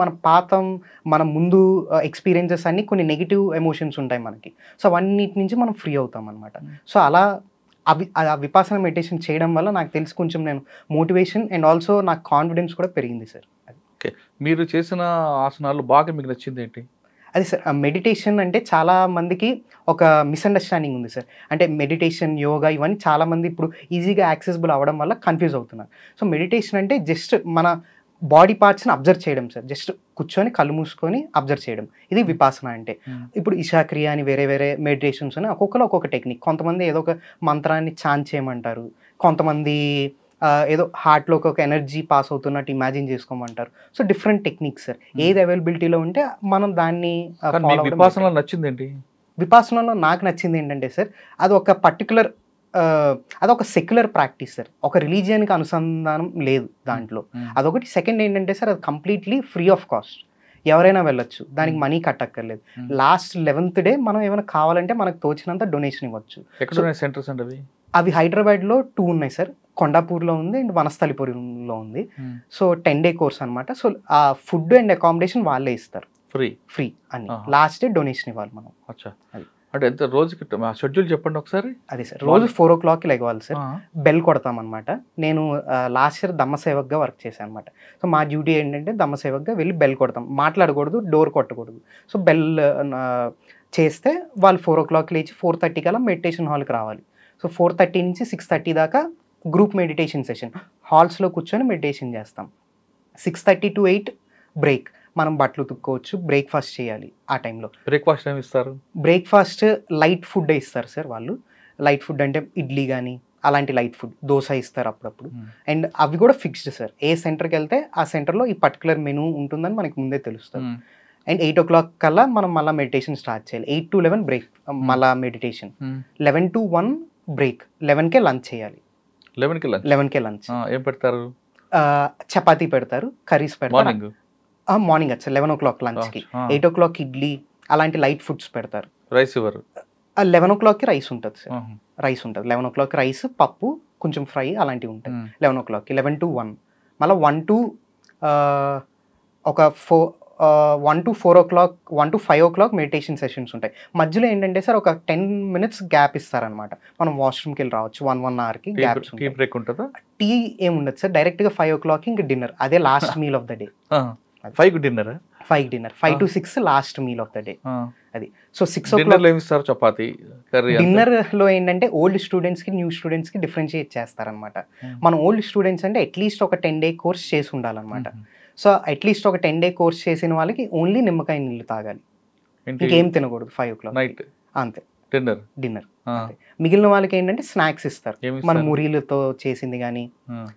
మన ముందు ఎక్స్పీరియన్సెస్ అన్నీ కొన్ని నెగిటివ్ ఎమోషన్స్ ఉంటాయి మనకి. సో అవన్నిటి నుంచి మనం ఫ్రీ అవుతాం అనమాట. సో అలా ఆ విపాసన మెడిటేషన్ చేయడం వల్ల నాకు తెలిసి కొంచెం నేను మోటివేషన్ అండ్ ఆల్సో నాకు కాన్ఫిడెన్స్ కూడా పెరిగింది సార్. ఓకే. మీరు చేసిన ఆసనాలు బాగా మీకు నచ్చింది ఏంటి? అది సార్ మెడిటేషన్ అంటే చాలా మందికి ఒక మిస్అండర్స్టాండింగ్ ఉంది సార్. అంటే మెడిటేషన్, యోగా ఇవన్నీ చాలామంది ఇప్పుడు ఈజీగా యాక్సెసిబుల్ అవ్వడం వల్ల కన్ఫ్యూజ్ అవుతున్నారు. సో మెడిటేషన్ అంటే జస్ట్ మన బాడీ పార్ట్స్ని అబ్జర్వ్ చేయడం సార్. జస్ట్ కూర్చొని కళ్ళు మూసుకొని అబ్జర్వ్ చేయడం, ఇది విపాసన అంటే. ఇప్పుడు ఇషాక్రియ అని వేరే వేరే మెడిటేషన్స్ అని ఒక్కొక్కరు ఒక్కొక్క టెక్నిక్. కొంతమంది ఏదో ఒక మంత్రాన్ని చాంట్ చేయమంటారు, కొంతమంది ఏదో హార్ట్లోకి ఒక ఎనర్జీ పాస్ అవుతున్నట్టు ఇమాజిన్ చేసుకోమంటారు. So different techniques sir. ఏది అవైలబిలిటీలో ఉంటే మనం దాన్ని విపాసనలో నచ్చింది ఏంటి? విపాసనలో నాకు నచ్చింది ఏంటంటే సార్, అది ఒక పర్టికులర్ అదొక సెక్యులర్ ప్రాక్టీస్ సార్. ఒక రిలీజియన్కి అనుసంధానం లేదు దాంట్లో. అదొకటి. సెకండ్ ఏంటంటే సార్, అది కంప్లీట్లీ ఫ్రీ ఆఫ్ కాస్ట్. ఎవరైనా వెళ్ళొచ్చు, దానికి మనీ కట్టక్కర్లేదు. లాస్ట్ 11th డే మనం ఏమైనా కావాలంటే మనకు తోచినంత డొనేషన్ ఇవ్వచ్చు. సెంటర్స్ అండి అవి హైదరాబాద్లో 2 ఉన్నాయి సార్. కొండాపూర్లో ఉంది అండ్ వనస్థలిపురంలో ఉంది. సో 10 డే కోర్స్ అనమాట. సో ఆ ఫుడ్ అండ్ అకామిడేషన్ వాళ్ళే ఇస్తారు, ఫ్రీ అని. లాస్ట్ డే డొనేషన్ ఇవ్వాలి మనం. అంటే ఎంత రోజుకి షెడ్యూల్ చెప్పండి ఒకసారి. అదే సార్, రోజు 4 o'clockకి లెగవాలి సార్. బెల్ కొడతాం అనమాట. నేను లాస్ట్ ఇయర్ దమ్మసేవక్గా వర్క్ చేశాను అనమాట. సో మా డ్యూటీ ఏంటంటే దమ్మసేవక్గా వెళ్ళి బెల్ కొడతాం. మాట్లాడకూడదు, డోర్ కొట్టకూడదు. సో బెల్ చేస్తే వాళ్ళు 4 o'clock లేచి 4:30 కల్లా మెడిటేషన్ హాల్కి రావాలి. సో 4:30 నుంచి 6:30 దాకా గ్రూప్ మెడిటేషన్ సెషన్. హాల్స్లో కూర్చొని మెడిటేషన్ చేస్తాం. 6:30 to 8 బ్రేక్. మనం బట్టలు ఉతుక్కోవచ్చు, బ్రేక్ఫాస్ట్ చేయాలి ఆ టైంలో. బ్రేక్ఫాస్ట్ ఏమి ఇస్తారు? బ్రేక్ఫాస్ట్ లైట్ ఫుడ్ ఇస్తారు సార్ వాళ్ళు. లైట్ ఫుడ్ అంటే ఇడ్లీ కానీ అలాంటి లైట్ ఫుడ్, దోశ ఇస్తారు అప్పుడప్పుడు. అండ్ అవి కూడా ఫిక్స్డ్ సార్. ఏ సెంటర్కి వెళ్తే ఆ సెంటర్లో ఈ పర్టికులర్ మెనూ ఉంటుందని మనకి ముందే తెలుస్తుంది. అండ్ 8 o'clock కల్లా మనం మళ్ళీ మెడిటేషన్ స్టార్ట్ చేయాలి. 8 to 11 బ్రేక్, మళ్ళీ మెడిటేషన్. 11 to 1 బ్రేక్, 11కే లంచ్ చేయాలి. 11కే లంచ్. ఏం పెడతారు? చపాతీ పెడతారు, కర్రీస్ పెడతారు. మార్నింగ్ సార్ 11 o'clock లంచ్కి. 8 o'clock ఇడ్లీ అలాంటి లైట్ ఫుడ్స్ పెడతారు. రైస్ ఇవ్వరు. 11 o'clockకి రైస్ ఉంటుంది సార్. రైస్ ఉంటుంది 11 o'clock. రైస్, పప్పు, కొంచెం ఫ్రై అలాంటివి ఉంటాయి 11 o'clockకి. 11 to 1 మళ్ళీ 1 to ఒక 1 to 4 o'clock 1 to 5 o'clock meditation sessions ఉంటాయి. మధ్యలో ఏంటంటే సార్ ఒక 10 minutes గ్యాప్ ఇస్తారనమాట. మనం వాష్రూమ్కి వెళ్ళి రావచ్చు 1 hourకి గ్యాప్స్ టీ బ్రేక్ ఉంటుందా? టీ ఏముండదు సార్, డైరెక్ట్గా 5 o'clock ఇంక డిన్నర్, అదే last meal of the day. 5 dinner, 5 dinner, 5 to 6 last meal of the day. అది సో 6 o'clock డిన్నర్లో ఏమి ఇస్తారు? చపాతి, కర్రీ? డిన్నర్లో ఏంటంటే ఓల్డ్ స్టూడెంట్స్కి న్యూ స్టూడెంట్స్కి డిఫరెన్షియేట్ చేస్తారనమాట. మన ఓల్డ్ స్టూడెంట్స్ అంటే అట్లీస్ట్ ఒక 10 day కోర్స్ చేసి ఉండాలన్నమాట. సో అట్లీస్ట్ ఒక 10 day కోర్స్ చేసిన వాళ్ళకి ఓన్లీ నిమ్మకాయ నీళ్ళు తాగాలి, ఇంకేం తినకూడదు 5 o'clock నైట్. అంతే డిన్నర్. మిగిలిన వాళ్ళకి ఏంటంటే స్నాక్స్ ఇస్తారు, ఏమి మన ఇస్తారు? మురీలతో చేసింది కానీ,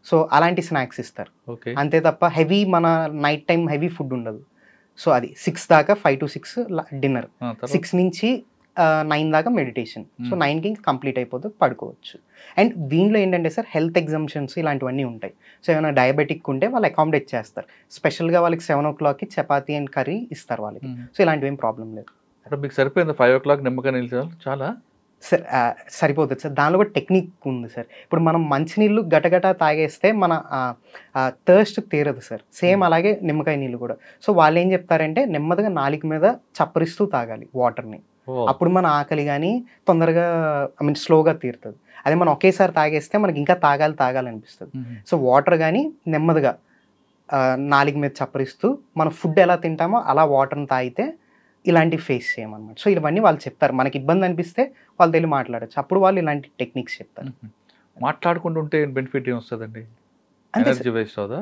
సో అలాంటి స్నాక్స్ ఇస్తారు ఓకే. అంతే తప్ప హెవీ మన నైట్ టైం హెవీ ఫుడ్ ఉండదు. సో అది 6 దాకా 5 to 6 డిన్నర్, 6 నుంచి 9 దాకా మెడిటేషన్. సో 9కి కంప్లీట్ అయిపోతే పడుకోవచ్చు. అండ్ దీనిలో ఏంటంటే సార్ హెల్త్ ఎగ్జామ్షన్స్ ఇలాంటివన్నీ ఉంటాయి. సో ఏమైనా డయాబెటిక్ ఉంటే వాళ్ళు అకామిడేట్ చేస్తారు, స్పెషల్గా వాళ్ళకి 7 o'clockకి చపాతీ అండ్ కర్రీ ఇస్తారు వాళ్ళకి. సో ఇలాంటివి ఏం ప్రాబ్లం లేదు. అంటే మీకు సరిపోయింది 5 o'clock నిమ్మకాయ నీళ్ళు చాలా? సార్ సరిపోతుంది సార్. దానిలో కూడా టెక్నిక్ ఉంది సార్. ఇప్పుడు మనం మంచినీళ్ళు గటగట తాగేస్తే మన థర్స్ట్ తీరదు సార్. సేమ్ అలాగే నిమ్మకాయ నీళ్ళు కూడా. సో వాళ్ళు ఏం చెప్తారంటే నెమ్మదిగా నాలుక మీద చప్పరిస్తూ తాగాలి వాటర్ని, అప్పుడు మన ఆకలి కానీ తొందరగా స్లోగా తీరుతుంది. అదే మనం ఒకేసారి తాగేస్తే మనకి ఇంకా తాగాలనిపిస్తుంది. సో వాటర్ కానీ నెమ్మదిగా నాలుక మీద చప్పరిస్తూ మనం ఫుడ్ ఎలా తింటామో అలా వాటర్ని తాగితే ఇలాంటివి ఫేస్ చేయమన్నమాట. సో ఇవన్నీ వాళ్ళు చెప్తారు. మనకి ఇబ్బంది అనిపిస్తే వాళ్ళు తెలియ మాట్లాడచ్చు, అప్పుడు వాళ్ళు ఇలాంటి టెక్నిక్స్ చెప్తారు. మాట్లాడుకుంటుంటే బెనిఫిట్ ఏం వస్తుందండి? ఎనర్జీ వేస్ట్ అవుదా?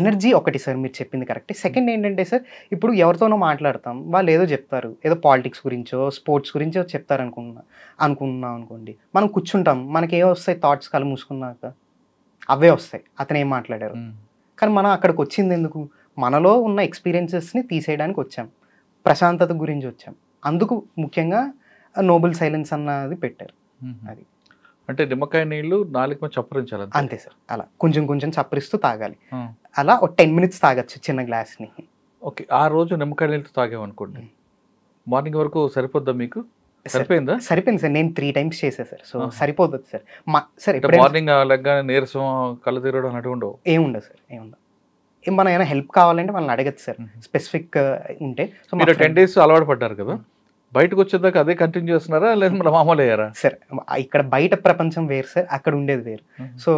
ఎనర్జీ ఒకటి సార్, మీరు చెప్పింది కరెక్ట్. సెకండ్ ఏంటంటే సార్, ఇప్పుడు ఎవరితోనో మాట్లాడతాం, వాళ్ళు ఏదో చెప్తారు, ఏదో పాలిటిక్స్ గురించో స్పోర్ట్స్ గురించో చెప్తారు అనుకున్నాం అనుకోండి, మనం కూర్చుంటాం, మనకి ఏ వస్తాయి థాట్స్ కళ్ళు మూసుకున్నాక అవే వస్తాయి, అతను ఏం మాట్లాడారు. కానీ మనం అక్కడికి వచ్చింది ఎందుకు? మనలో ఉన్న ఎక్స్పీరియన్సెస్ని తీసేయడానికి వచ్చాం, ప్రశాంతత గురించి వచ్చాం. అందుకు ముఖ్యంగా నోబుల్ సైలెన్స్ అన్నది పెట్టారు. అది అంటే నిమ్మకాయ నీళ్ళు నాలుగు మీద చప్పరించాలి అంతే సార్. అలా కొంచెం కొంచెం చప్పరిస్తూ తాగాలి. అలా ఒక 10 minutes తాగొచ్చు చిన్న గ్లాస్ని. ఓకే. ఆ రోజు నిమ్మకాయ నీళ్ళతో తాగామనుకోండి, మార్నింగ్ వరకు సరిపోద్దా మీకు? సరిపోయిందా? సరిపోయింది సార్. నేను 3 times చేసా సార్. సో సరిపోతుంది సార్. సార్ మార్నింగ్ లెగ్గానే నీరసం, కళ్ళు తిరగడం అన్నట్టు ఉండవు? ఏముండదు సార్, ఏముండదు. మనం ఏమైనా హెల్ప్ కావాలంటే వాళ్ళని అడగచ్చు సార్, స్పెసిఫిక్ ఉంటే. సో మీరు 10 days అలవాటు పడ్డారు కదా, బయటకు వచ్చేదాకా అదే కంటిన్యూ చేస్తున్నారా లేదా మన మామూలు అయ్యారా? సార్ ఇక్కడ బయట ప్రపంచం వేరు సార్, అక్కడ ఉండేది వేరు. సో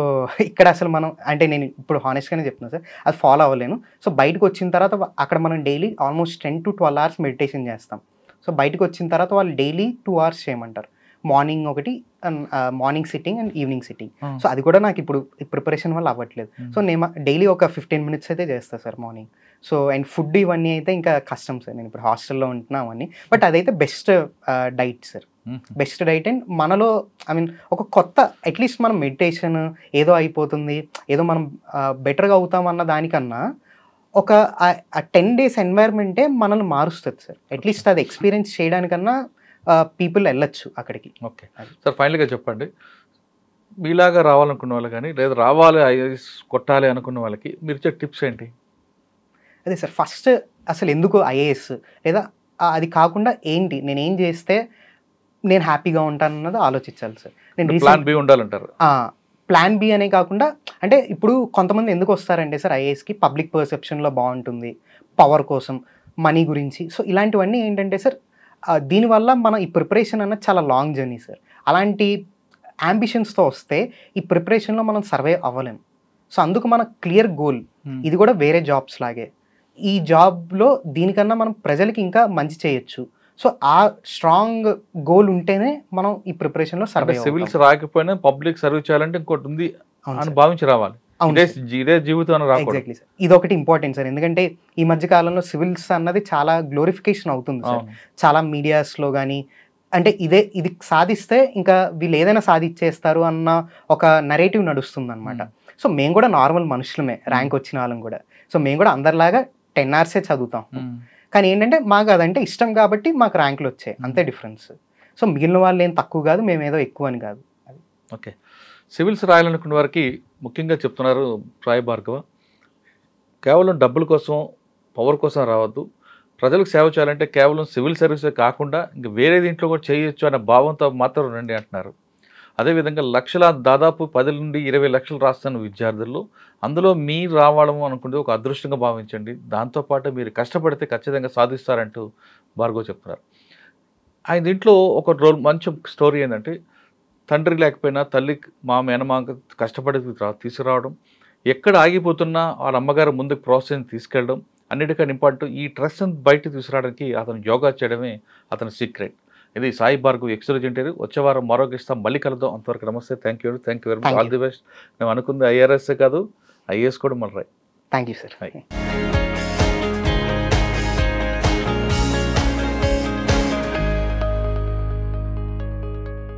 ఇక్కడ అసలు మనం అంటే నేను ఇప్పుడు హానెస్ట్గానే చెప్తున్నా సార్, అది ఫాలో అవ్వలేను. సో బయటకు వచ్చిన తర్వాత అక్కడ మనం daily almost 10 to 12 hours meditation చేస్తాం. సో బయటకు వచ్చిన తర్వాత వాళ్ళు డైలీ 2 hours చేయమంటారు. మార్నింగ్ ఒకటి, morning sitting and evening sitting. So అది కూడా నాకు ఇప్పుడు ప్రిపరేషన్ వల్ల అవ్వట్లేదు. సో నేను డైలీ ఒక 15 minutes అయితే చేస్తాను sir morning. So and food ఇవన్నీ అయితే ఇంకా కష్టం సార్, నేను ఇప్పుడు హాస్టల్లో ఉంటున్నా అవన్నీ. బట్ అదైతే best diet sir, best diet. And మనలో ఒక కొత్త అట్లీస్ట్ మనం మెడిటేషన్ ఏదో అయిపోతుంది, ఏదో మనం బెటర్గా అవుతాం అన్న దానికన్నా ఒక 10 days ఎన్వైర్న్మెంటే మనల్ని మారుస్తుంది సార్. అట్లీస్ట్ అది ఎక్స్పీరియన్స్ చేయడానికన్నా పీపుల్ వెళ్ళొచ్చు అక్కడికి. ఓకే సార్, ఫైనల్గా చెప్పండి, మీలాగా రావాలనుకున్న వాళ్ళు కానీ లేదా రావాలి ఐఏఎస్ కొట్టాలి అనుకున్న వాళ్ళకి మీరు ఇచ్చే టిప్స్ ఏంటి? అదే సార్, ఫస్ట్ అసలు ఎందుకు ఐఏఎస్, లేదా అది కాకుండా ఏంటి, నేను ఏం చేస్తే నేను హ్యాపీగా ఉంటాను అన్నది ఆలోచించాలి సార్. నేను ప్లాన్ బి ఉండాలంటారు. ప్లాన్ బి అనే కాకుండా, అంటే ఇప్పుడు కొంతమంది ఎందుకు వస్తారంటే సార్ ఐఏఎస్కి, పబ్లిక్ పర్సెప్షన్లో బాగుంటుంది, పవర్ కోసం, మనీ గురించి. సో ఇలాంటివన్నీ ఏంటంటే సార్, దీనివల్ల మన ఈ ప్రిపరేషన్ అన్నది చాలా లాంగ్ జర్నీ సార్. అలాంటి అంబిషన్స్తో వస్తే ఈ ప్రిపరేషన్లో మనం సర్వైవ్ అవ్వలేం. సో అందుకు మన క్లియర్ గోల్, ఇది కూడా వేరే జాబ్స్ లాగే, ఈ జాబ్లో దీనికన్నా మనం ప్రజలకి ఇంకా మంచి చేయొచ్చు. సో ఆ స్ట్రాంగ్ గోల్ ఉంటేనే మనం ఈ ప్రిపరేషన్లో సర్వైవ్. సివిల్స్ రాకపోయినా పబ్లిక్ సర్వీస్ చేయాలంటే ఇంకోటి ఉంది అని భావించి రావాలి. ఇదే జీవితం ఎగ్జాక్ట్లీ సార్, ఇదొకటి ఇంపార్టెంట్ సార్. ఎందుకంటే ఈ మధ్య కాలంలో సివిల్స్ అన్నది చాలా గ్లోరిఫికేషన్ అవుతుంది సార్, చాలా మీడియాస్లో కానీ. అంటే ఇది సాధిస్తే ఇంకా వీళ్ళు ఏదైనా సాధించేస్తారు అన్న ఒక నరేటివ్ నడుస్తుంది అనమాట. సో మేము కూడా నార్మల్ మనుషులమే, ర్యాంక్ వచ్చిన వాళ్ళం కూడా. సో మేము కూడా అందరిలాగా 10 hours చదువుతాం, కానీ ఏంటంటే మాకు అదంటే ఇష్టం కాబట్టి మాకు ర్యాంకులు వచ్చాయి, అంతే డిఫరెన్స్. సో మిగిలిన వాళ్ళు ఏం తక్కువ కాదు, మేము ఏదో ఎక్కువ అని కాదు. ఓకే. సివిల్స్ రాయాలనుకున్న వారికి ముఖ్యంగా చెప్తున్నారు సాయి భార్గవ, కేవలం డబ్బుల కోసం, పవర్ కోసం రావద్దు, ప్రజలకు సేవ చేయాలంటే కేవలం సివిల్ సర్వీసే కాకుండా ఇంకా వేరే దీంట్లో కూడా చేయొచ్చు అనే భావంతో మాత్రం రండి అంటున్నారు. అదేవిధంగా దాదాపు 10 నుండి 20 లక్షలు రాస్తున్న విద్యార్థుల్లో అందులో మీరు రావడం అనుకుంటే ఒక అదృష్టంగా భావించండి. దాంతోపాటు మీరు కష్టపడితే ఖచ్చితంగా సాధిస్తారంటూ భార్గవ్ చెప్తున్నారు. ఆయన దీంట్లో ఒక మంచి స్టోరీ ఏంటంటే, తండ్రి లేకపోయినా తల్లి మా మేనమామ కష్టపడి తీసుకురావడం, ఎక్కడ ఆగిపోతున్నా వాళ్ళ అమ్మగారు ముందుకు ప్రోత్సహించి తీసుకెళ్ళడం, అన్నిటికన్నా ఇంపార్టెంట్ ఈ ట్రస్ట్ని బయట తీసుకురావడానికి అతను యోగా చేయడమే అతని సీక్రెట్. ఇది సాయి భార్గవ్ ఎక్స్‌రోజ్ ఇంటర్వ్యూ. వచ్చే వారం మరొక ఇస్తాం, మళ్ళీ కలుద్దాం. అంతవరకు నమస్తే. Thank you very much. All the best. మేము అనుకుంది ఐఆర్ఎస్ఏ కాదు, ఐఏఎస్ కూడా మళ్ళీ. Thank you sir. హాయ్.